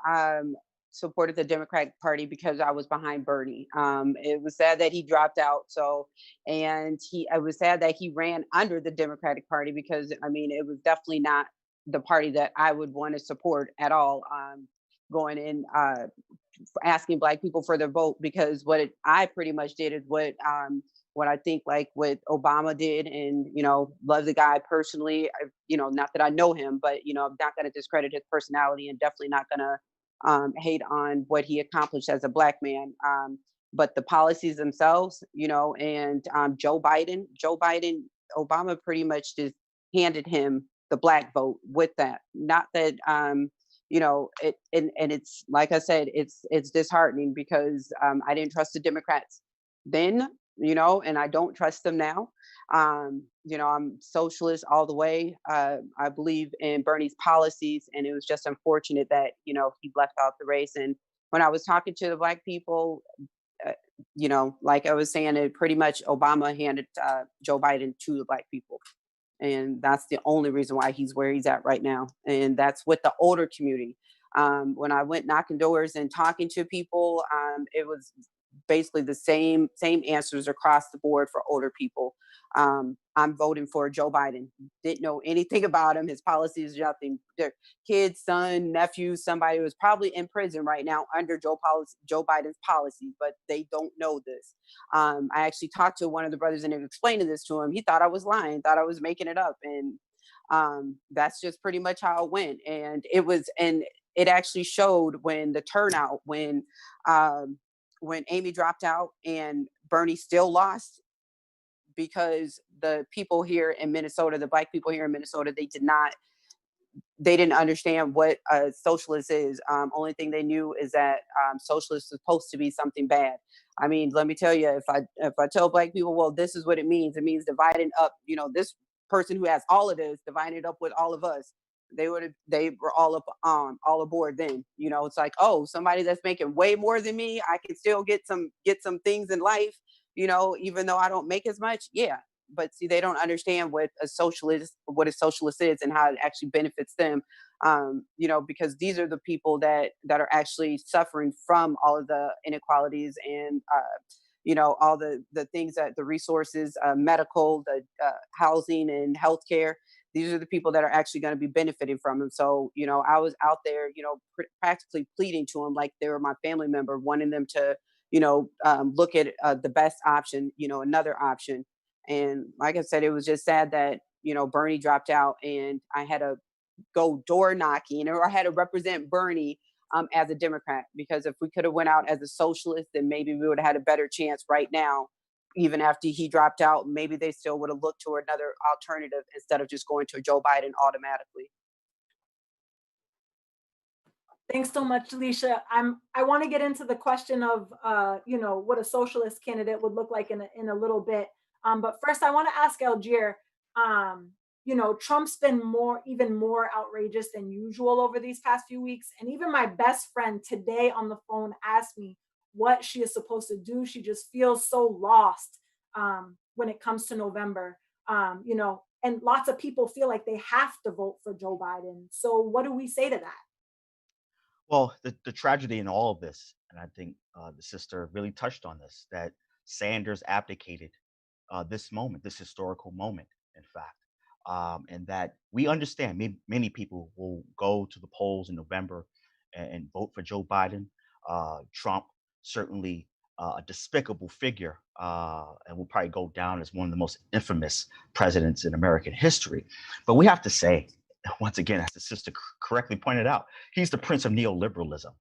supported the Democratic Party because I was behind Bernie. It was sad that he dropped out. It was sad that he ran under the Democratic Party, because I mean, it was definitely not the party that I would want to support at all. Going in, asking Black people for their vote, because I pretty much did is what I think like what Obama did, and, you know, love the guy personally, you know, not that I know him, but, you know, I'm not going to discredit his personality, and definitely not going to hate on what he accomplished as a Black man. But the policies themselves, you know, and Joe Biden, Obama pretty much just handed him the Black vote with that. Not that, you know, and it's, like I said, it's disheartening, because I didn't trust the Democrats then, you know, and I don't trust them now. You know, I'm socialist all the way. I believe in Bernie's policies, and it was just unfortunate that, you know, he left out the race. And when I was talking to the Black people, you know, like I was saying, it pretty much Obama handed Joe Biden to the Black people. And that's the only reason why he's where he's at right now. And that's with the older community. When I went knocking doors and talking to people, it was basically the same answers across the board for older people. I'm voting for Joe Biden. Didn't know anything about him. His policies, nothing. Their kids, son, nephew, somebody was probably in prison right now under Joe Biden's policies, but they don't know this. I actually talked to one of the brothers and explained this to him. He thought I was lying, thought I was making it up. And that's just pretty much how it went. And it actually showed when the turnout, when Amy dropped out and Bernie still lost, because the people here in Minnesota, the Black people here in Minnesota, they didn't understand what a socialist is. Only thing they knew is that socialist is supposed to be something bad. I mean, let me tell you, if I tell Black people, well, this is what it means. It means dividing up, this person who has all of this, dividing it up with all of us. They were all aboard then. It's like, oh, somebody that's making way more than me, I can still get some things in life, even though I don't make as much. Yeah. But see, they don't understand what a socialist is and how it actually benefits them. Because these are the people that are actually suffering from all of the inequalities and all the things, that the resources, medical, the housing and healthcare. These are the people that are actually going to be benefiting from them. So, I was out there, practically pleading to them like they were my family member, wanting them to, look at the best option, another option. And like I said, it was just sad that, Bernie dropped out and I had to go door knocking, or I had to represent Bernie as a Democrat, because if we could have went out as a socialist, then maybe we would have had a better chance right now. Even after he dropped out, maybe they still would have looked to another alternative instead of just going to Joe Biden automatically. Thanks so much, Delisha. I want to get into the question of, what a socialist candidate would look like in a little bit. But first, I want to ask Eljeer. Trump's been even more outrageous than usual over these past few weeks, and even my best friend today on the phone asked me what she is supposed to do. She just feels so lost when it comes to November. And lots of people feel like they have to vote for Joe Biden. So what do we say to that? Well, the tragedy in all of this, and I think the sister really touched on this, that Sanders abdicated this moment, this historical moment, in fact, and that we understand many people will go to the polls in November and vote for Joe Biden. Trump, certainly a despicable figure, and will probably go down as one of the most infamous presidents in American history. But we have to say, once again, as the sister correctly pointed out, he's the prince of neoliberalism.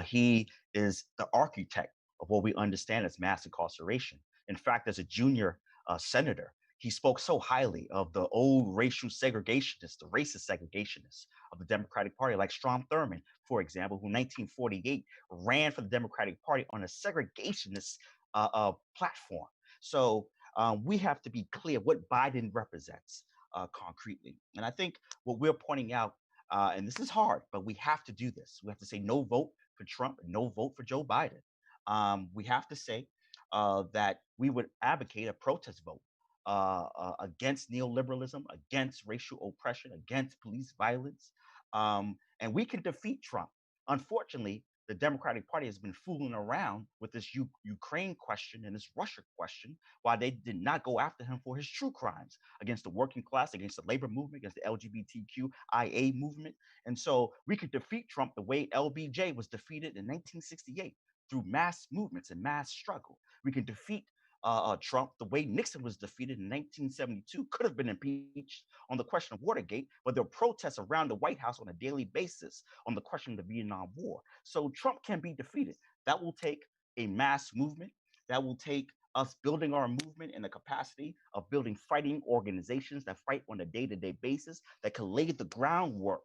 He is the architect of what we understand as mass incarceration. In fact, as a junior senator, he spoke so highly of the old racial segregationists, the racist segregationists of the Democratic Party, like Strom Thurmond, for example, who in 1948 ran for the Democratic Party on a segregationist platform. So we have to be clear what Biden represents concretely. And I think what we're pointing out, and this is hard, but we have to do this. We have to say no vote for Trump and no vote for Joe Biden. We have to say that we would advocate a protest vote against neoliberalism, against racial oppression, against police violence. And we can defeat Trump. Unfortunately, the Democratic Party has been fooling around with this Ukraine question and this Russia question, while they did not go after him for his true crimes against the working class, against the labor movement, against the LGBTQIA movement. And so we could defeat Trump the way LBJ was defeated in 1968 through mass movements and mass struggle. We can defeat Trump the way Nixon was defeated in 1972, could have been impeached on the question of Watergate, but there were protests around the White House on a daily basis on the question of the Vietnam War. So Trump can be defeated. That will take a mass movement. That will take us building our movement in the capacity of building fighting organizations that fight on a day-to-day basis, that can lay the groundwork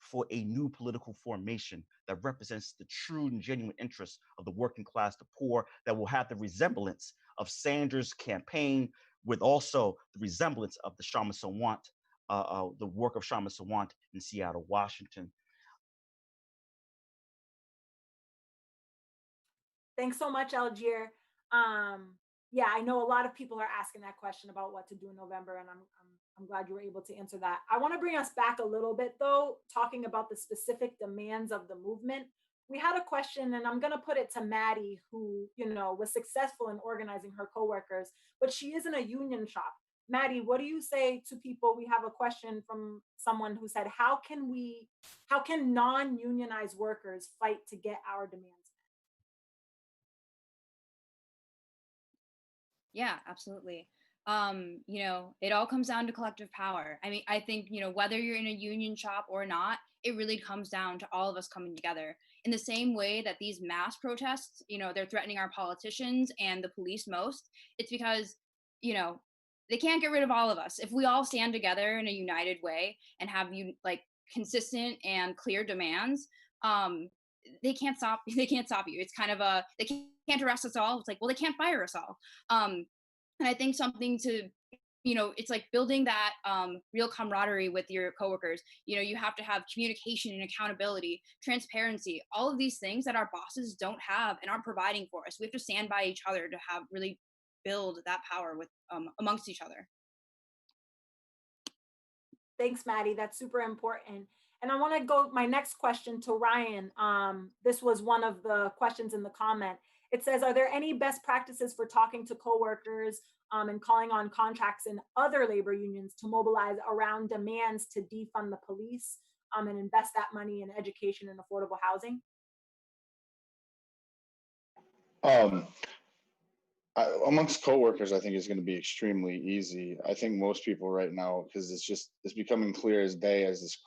for a new political formation that represents the true and genuine interests of the working class, the poor, that will have the resemblance of Sanders' campaign, with also the resemblance of the Kshama Sawant, the work of Kshama Sawant in Seattle, Washington. Thanks so much, Eljeer. Yeah, I know a lot of people are asking that question about what to do in November, and I'm glad you were able to answer that. I want to bring us back a little bit, though, talking about the specific demands of the movement. we had a question, and I'm going to put it to Maddy, who, was successful in organizing her coworkers, but she is in a union shop. Maddy, what do you say to people? We have a question from someone who said, how can non-unionized workers fight to get our demands met? Yeah, absolutely. It all comes down to collective power. I mean, I think, whether you're in a union shop or not, it really comes down to all of us coming together in the same way that these mass protests, they're threatening our politicians and the police most. It's because, they can't get rid of all of us. If we all stand together in a united way and have consistent and clear demands, they can't stop. They can't stop you. It's kind of they can't arrest us all. It's like, well, they can't fire us all. And I think something to, it's like building that real camaraderie with your coworkers. You have to have communication and accountability, transparency, all of these things that our bosses don't have and aren't providing for us. We have to stand by each other to have really build that power with amongst each other. Thanks, Maddy. That's super important. And I want to go my next question to Ryan. This was one of the questions in the comment. It says, are there any best practices for talking to coworkers and calling on contracts and other labor unions to mobilize around demands to defund the police and invest that money in education and affordable housing? Amongst coworkers, I think it's going to be extremely easy. I think most people right now, because it's becoming clear as day as this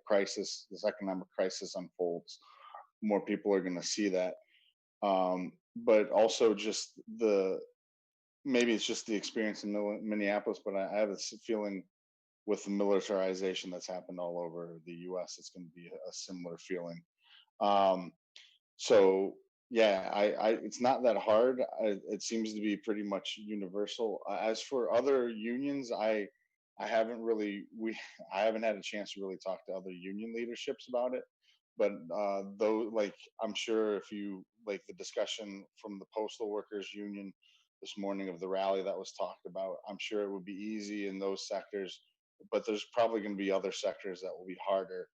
crisis, this economic crisis unfolds, more people are going to see that. But also just maybe it's just the experience in Minneapolis, but I have this feeling with the militarization that's happened all over the US, it's going to be a similar feeling. So yeah, it's not that hard. It seems to be pretty much universal. As for other unions, I haven't had a chance to really talk to other union leaderships about it. But though, I'm sure if you the discussion from the Postal Workers Union this morning of the rally that was talked about, I'm sure it would be easy in those sectors. But there's probably going to be other sectors that will be harder.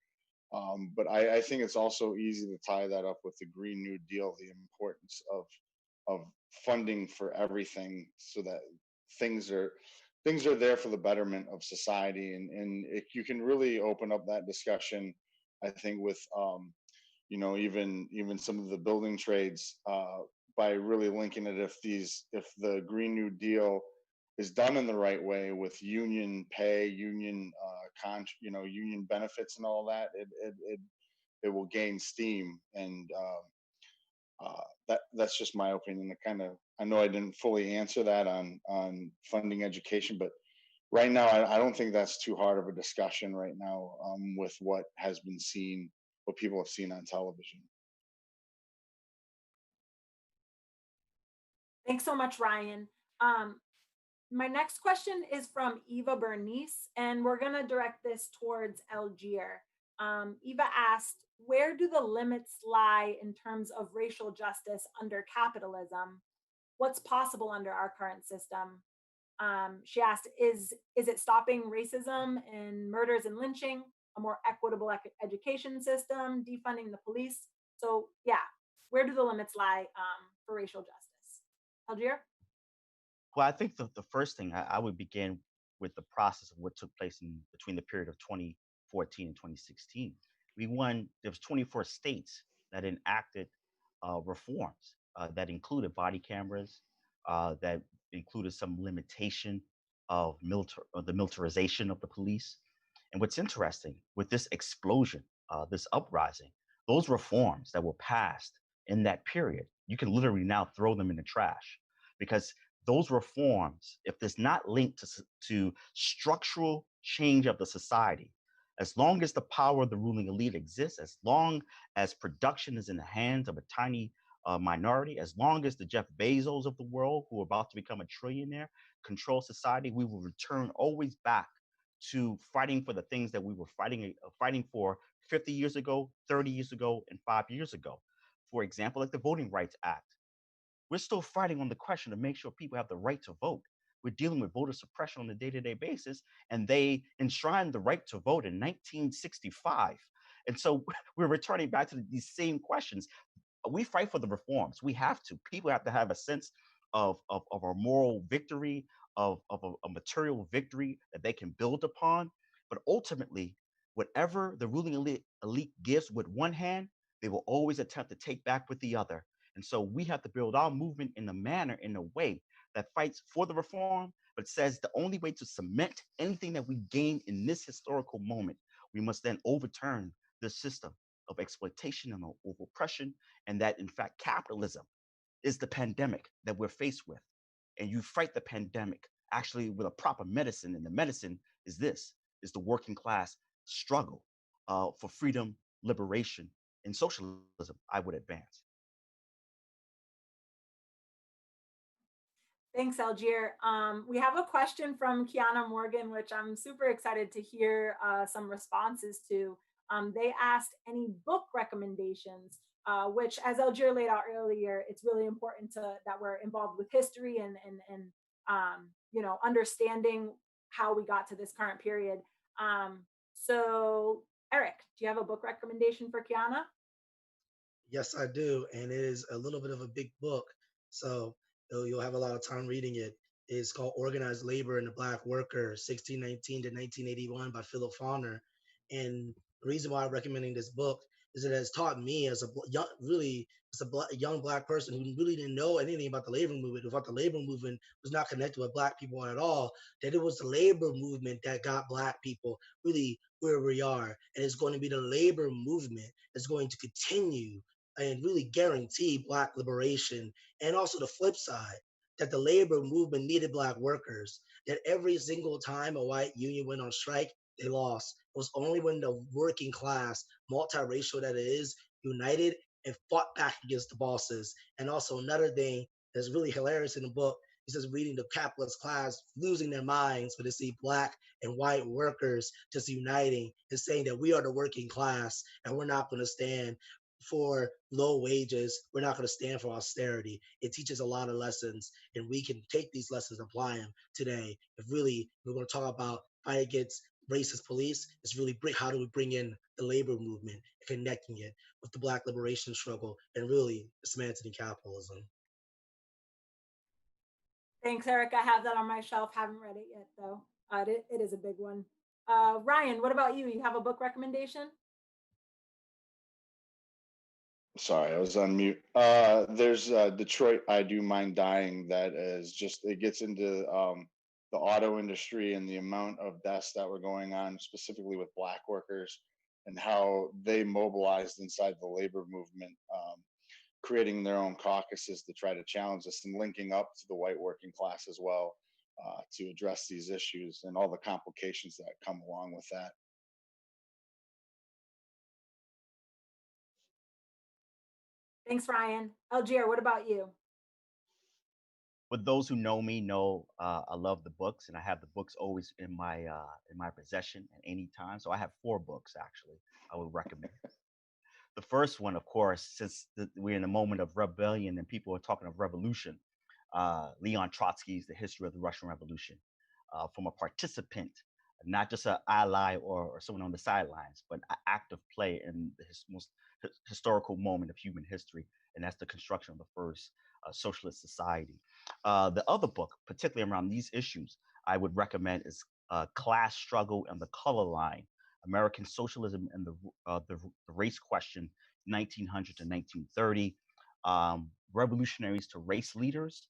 But I think it's also easy to tie that up with the Green New Deal, the importance of funding for everything, so that things are there for the betterment of society, and you can really open up that discussion, I think, with even some of the building trades by really linking it. If the Green New Deal is done in the right way with union pay, union union benefits and all that, it will gain steam. And that's just my opinion. I know I didn't fully answer that on funding education, but right now I don't think that's too hard of a discussion right now with what people have seen on television. Thanks so much, Ryan. My next question is from Eva Bernice, and we're going to direct this towards Eljeer. Eva asked, where do the limits lie in terms of racial justice under capitalism? What's possible under our current system? She asked, is it stopping racism and murders and lynching, a more equitable education system, defunding the police? So yeah, where do the limits lie for racial justice? Eljeer? Well, I think the first thing I would begin with the process of what took place between the period of 2014 and 2016. There was 24 states that enacted reforms that included body cameras, that included some limitation of the militarization of the police. And what's interesting with this explosion, this uprising, those reforms that were passed in that period, you can literally now throw them in the trash, because those reforms, if it's not linked to structural change of the society, as long as the power of the ruling elite exists, as long as production is in the hands of a tiny minority, as long as the Jeff Bezos of the world, who are about to become a trillionaire, control society, we will return always back to fighting for the things that we were fighting for 50 years ago, 30 years ago, and 5 years ago. For example, like the Voting Rights Act. We're still fighting on the question to make sure people have the right to vote. We're dealing with voter suppression on a day-to-day basis, and they enshrined the right to vote in 1965. And so we're returning back to these same questions. We fight for the reforms. We have to. People have to have a sense of a moral victory, of a material victory that they can build upon. But ultimately, whatever the ruling elite gives with one hand, they will always attempt to take back with the other. And so we have to build our movement in a manner, in a way that fights for the reform, but says the only way to cement anything that we gain in this historical moment, we must then overturn the system of exploitation and of oppression, and that in fact capitalism is the pandemic that we're faced with. And you fight the pandemic actually with a proper medicine, and the medicine is the working class struggle for freedom, liberation, and socialism, I would advance. Thanks, Eljeer. We have a question from Kiana Morgan, which I'm super excited to hear some responses to. They asked any book recommendations, which, as Eljeer laid out earlier, it's really important that we're involved with history and understanding how we got to this current period. So, Eric, do you have a book recommendation for Kiana? Yes, I do, and it is a little bit of a big book, so you'll have a lot of time reading it. It's called Organized Labor and the Black Worker, 1619 to 1981 by Philip Fauner. And the reason why I'm recommending this book is it has taught me as a young Black person who really didn't know anything about the labor movement, who thought the labor movement was not connected with Black people at all, that it was the labor movement that got Black people really where we are. And it's going to be the labor movement that's going to continue and really guarantee Black liberation. And also the flip side, that the labor movement needed Black workers, that every single time a white union went on strike, they lost. It was only when the working class, multiracial that it is, united and fought back against the bosses. And also another thing that's really hilarious in the book is just reading the capitalist class losing their minds when they see Black and white workers just uniting and saying that we are the working class and we're not going to stand for low wages. We're not going to stand for austerity. It teaches a lot of lessons, and we can take these lessons and apply them today. If really we're going to talk about fight against racist police, it's really how do we bring in the labor movement and connecting it with the Black liberation struggle and really dismantling capitalism. Thanks, Eric. I have that on my shelf. Haven't read it yet, though. It is a big one. Ryan, what about you? You have a book recommendation? Sorry, I was on mute. There's Detroit, I Do Mind Dying, that is just, it gets into the auto industry and the amount of deaths that were going on, specifically with Black workers, and how they mobilized inside the labor movement, creating their own caucuses to try to challenge us and linking up to the white working class as well to address these issues and all the complications that come along with that. Thanks, Ryan. Eljeer, what about you? But those who know me know I love the books, and I have the books always in my possession at any time. So I have 4 books actually I would recommend. The first one, of course, since we're in a moment of rebellion and people are talking of revolution, Leon Trotsky's The History of the Russian Revolution, from a participant, not just an ally or someone on the sidelines, but an active play in the most historical moment of human history, and that's the construction of the first socialist society. The other book, particularly around these issues, I would recommend is Class Struggle and the Color Line, American Socialism and the Race Question, 1900 to 1930, Revolutionaries to Race Leaders,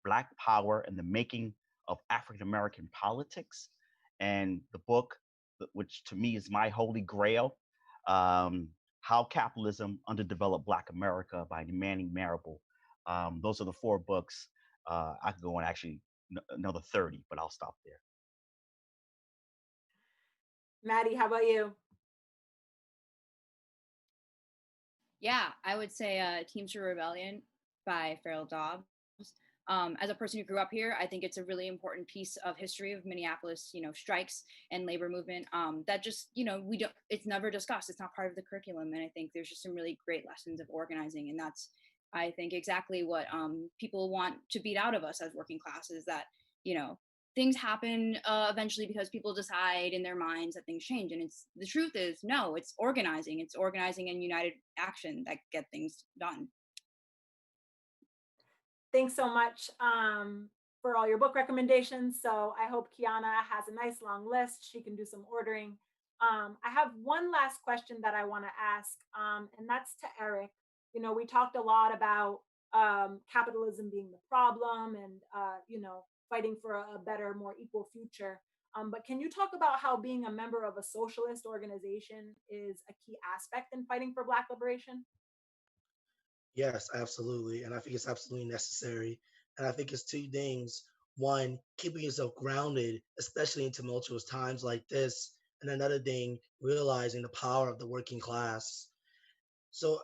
Black Power and the Making of African-American Politics, and the book, which to me is my holy grail, How Capitalism Underdeveloped Black America by Manning Marable. Those are the 4 books. I could go on actually another 30, but I'll stop there. Maddy, how about you? Yeah, I would say Teamster Rebellion by Farrell Dobbs. As a person who grew up here, I think it's a really important piece of history of Minneapolis, strikes and labor movement that just, it's never discussed. It's not part of the curriculum. And I think there's just some really great lessons of organizing. And that's, I think, exactly what people want to beat out of us as working classes, that, things happen eventually because people decide in their minds that things change. And the truth is, no, it's organizing. It's organizing and united action that get things done. Thanks so much for all your book recommendations. So I hope Kiana has a nice long list. She can do some ordering. I have one last question that I want to ask, and that's to Eric. You know, we talked a lot about capitalism being the problem and, you know, fighting for a better, more equal future. But can you talk about how being a member of a socialist organization is a key aspect in fighting for Black liberation? Yes, absolutely. And I think it's absolutely necessary. And I think it's two things. One, keeping yourself grounded, especially in tumultuous times like this. And another thing, realizing the power of the working class. So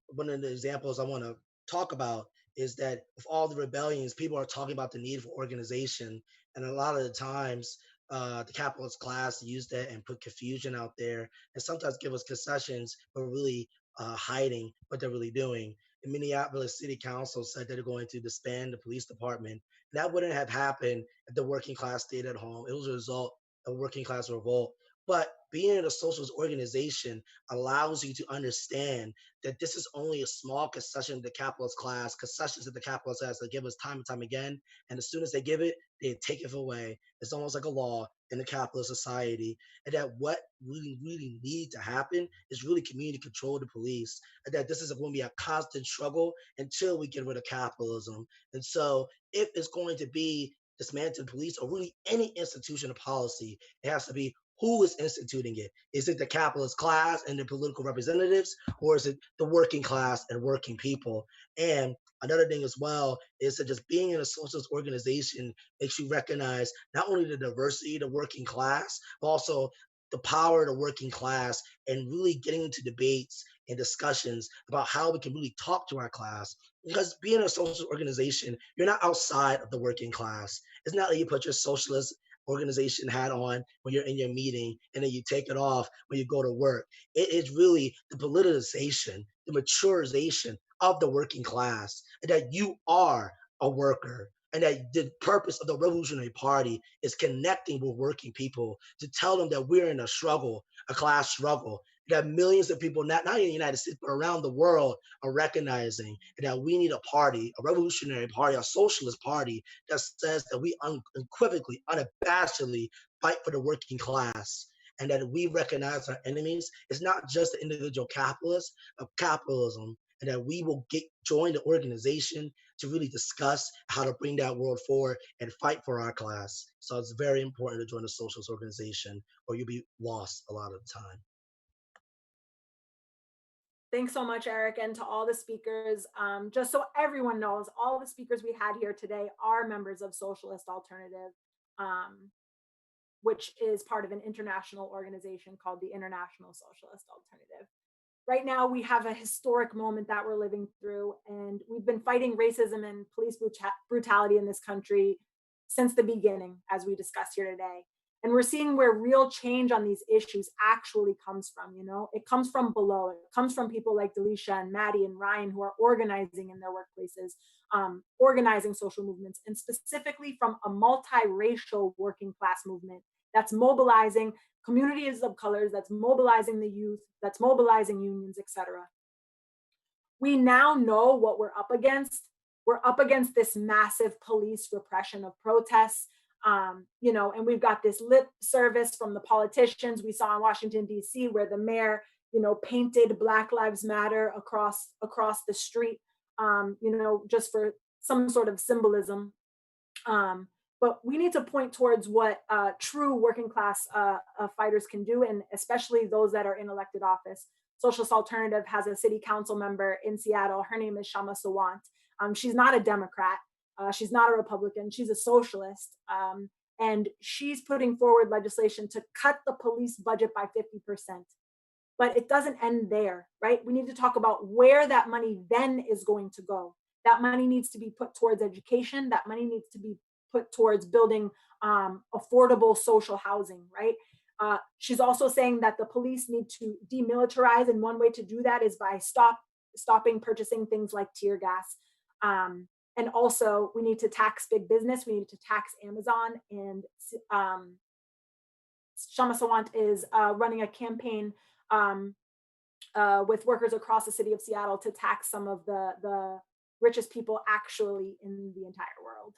one of the examples I want to talk about is that with all the rebellions, people are talking about the need for organization. And a lot of the times, the capitalist class use that and put confusion out there and sometimes give us concessions, but really hiding what they're really doing. The Minneapolis City Council said that they're going to disband the police department. That wouldn't have happened if the working class stayed at home. It was a result of working class revolt. But being in a socialist organization allows you to understand that this is only a small concession to the capitalist class, concessions that the capitalist has to give us time and time again. And as soon as they give it, they take it away. It's almost like a law in the capitalist society. And that what really, really need to happen is really community control of the police. And that this is going to be a constant struggle until we get rid of capitalism. And so if it's going to be dismantling police or really any institution of policy, it has to be who is instituting it. Is it the capitalist class and the political representatives, or is it the working class and working people? And another thing as well is that just being in a socialist organization makes you recognize not only the diversity of the working class, but also the power of the working class and really getting into debates and discussions about how we can really talk to our class. Because being in a socialist organization, you're not outside of the working class. It's not like you put your socialist organization hat on when you're in your meeting and then you take it off when you go to work. It is really the politicization, the maturization of the working class, and that you are a worker. And that the purpose of the Revolutionary Party is connecting with working people to tell them that we're in a struggle, a class struggle, that millions of people, not in the United States, but around the world, are recognizing that we need a party, a revolutionary party, a socialist party that says that we unequivocally, unabashedly fight for the working class, and that we recognize our enemies. It's not just the individual capitalists of capitalism, and that we will join the organization to really discuss how to bring that world forward and fight for our class. So it's very important to join a socialist organization, or you'll be lost a lot of the time. Thanks so much, Eric, and to all the speakers. Just so everyone knows, all the speakers we had here today are members of Socialist Alternative, which is part of an international organization called the International Socialist Alternative. Right now, we have a historic moment that we're living through, and we've been fighting racism and police brutality in this country since the beginning, as we discussed here today. And we're seeing where real change on these issues actually comes from. You know, it comes from below. It comes from people like Delisha and Maddy and Ryan, who are organizing in their workplaces, organizing social movements, and specifically from a multiracial working class movement that's mobilizing communities of colors, that's mobilizing the youth, that's mobilizing unions, etc. We now know what we're up against. We're up against this massive police repression of protests. You know, and we've got this lip service from the politicians. We saw in Washington, D.C., where the mayor, you know, painted Black Lives Matter across the street, you know, just for some sort of symbolism. But we need to point towards what true working class fighters can do, and especially those that are in elected office. Socialist Alternative has a city council member in Seattle. Her name is Shama Sawant. She's not a Democrat. She's not a Republican. She's a socialist. And she's putting forward legislation to cut the police budget by 50%. But it doesn't end there, right? We need to talk about where that money then is going to go. That money needs to be put towards education. That money needs to be put towards building affordable social housing, right? She's also saying that the police need to demilitarize, and one way to do that is by stopping purchasing things like tear gas. And also, we need to tax big business. We need to tax Amazon. And Shama Sawant is running a campaign with workers across the city of Seattle to tax some of the richest people actually in the entire world.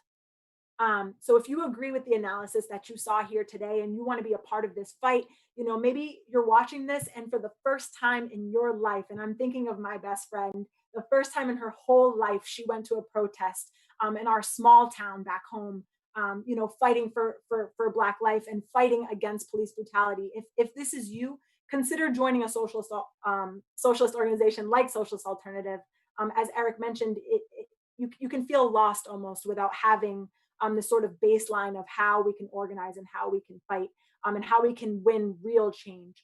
So if you agree with the analysis that you saw here today and you want to be a part of this fight, you know, maybe you're watching this and for the first time in your life, and I'm thinking of my best friend, the first time in her whole life, she went to a protest in our small town back home, you know, fighting for Black life and fighting against police brutality. If this is you, consider joining a socialist organization like Socialist Alternative. As Eric mentioned, you can feel lost almost without having this sort of baseline of how we can organize and how we can fight and how we can win real change.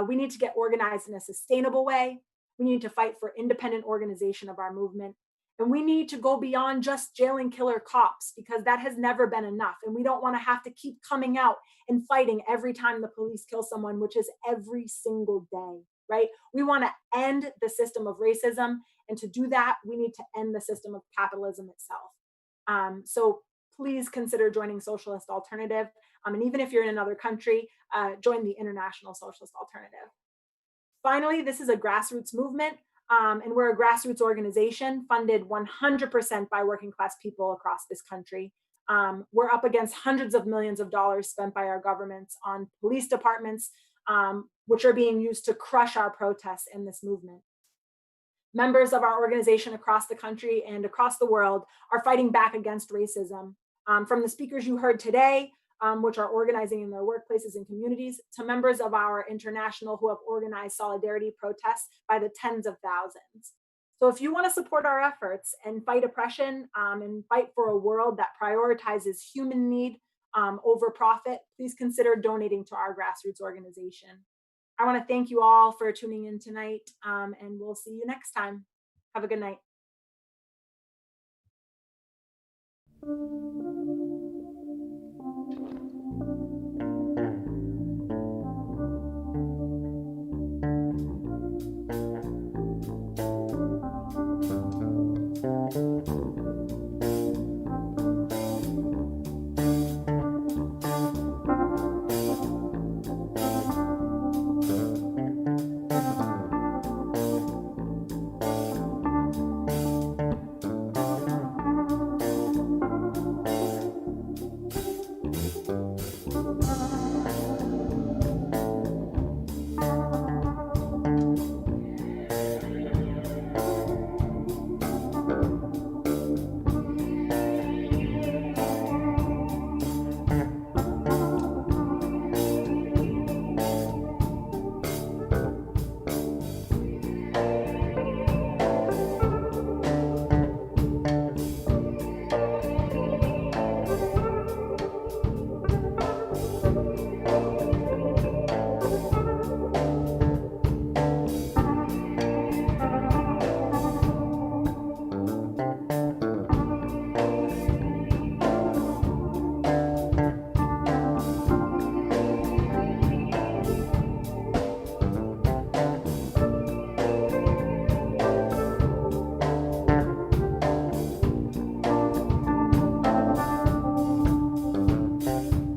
We need to get organized in a sustainable way. We need to fight for independent organization of our movement. And we need to go beyond just jailing killer cops because that has never been enough. And we don't want to have to keep coming out and fighting every time the police kill someone, which is every single day, right? We want to end the system of racism. And to do that, we need to end the system of capitalism itself. So please consider joining Socialist Alternative. And even if you're in another country, join the International Socialist Alternative. Finally, this is a grassroots movement, and we're a grassroots organization funded 100% by working class people across this country. We're up against hundreds of millions of dollars spent by our governments on police departments, which are being used to crush our protests in this movement. Members of our organization across the country and across the world are fighting back against racism. From the speakers you heard today, which are organizing in their workplaces and communities, to members of our international who have organized solidarity protests by the tens of thousands. So if you want to support our efforts and fight oppression and fight for a world that prioritizes human need over profit, please consider donating to our grassroots organization. I want to thank you all for tuning in tonight, and we'll see you next time. Have a good night.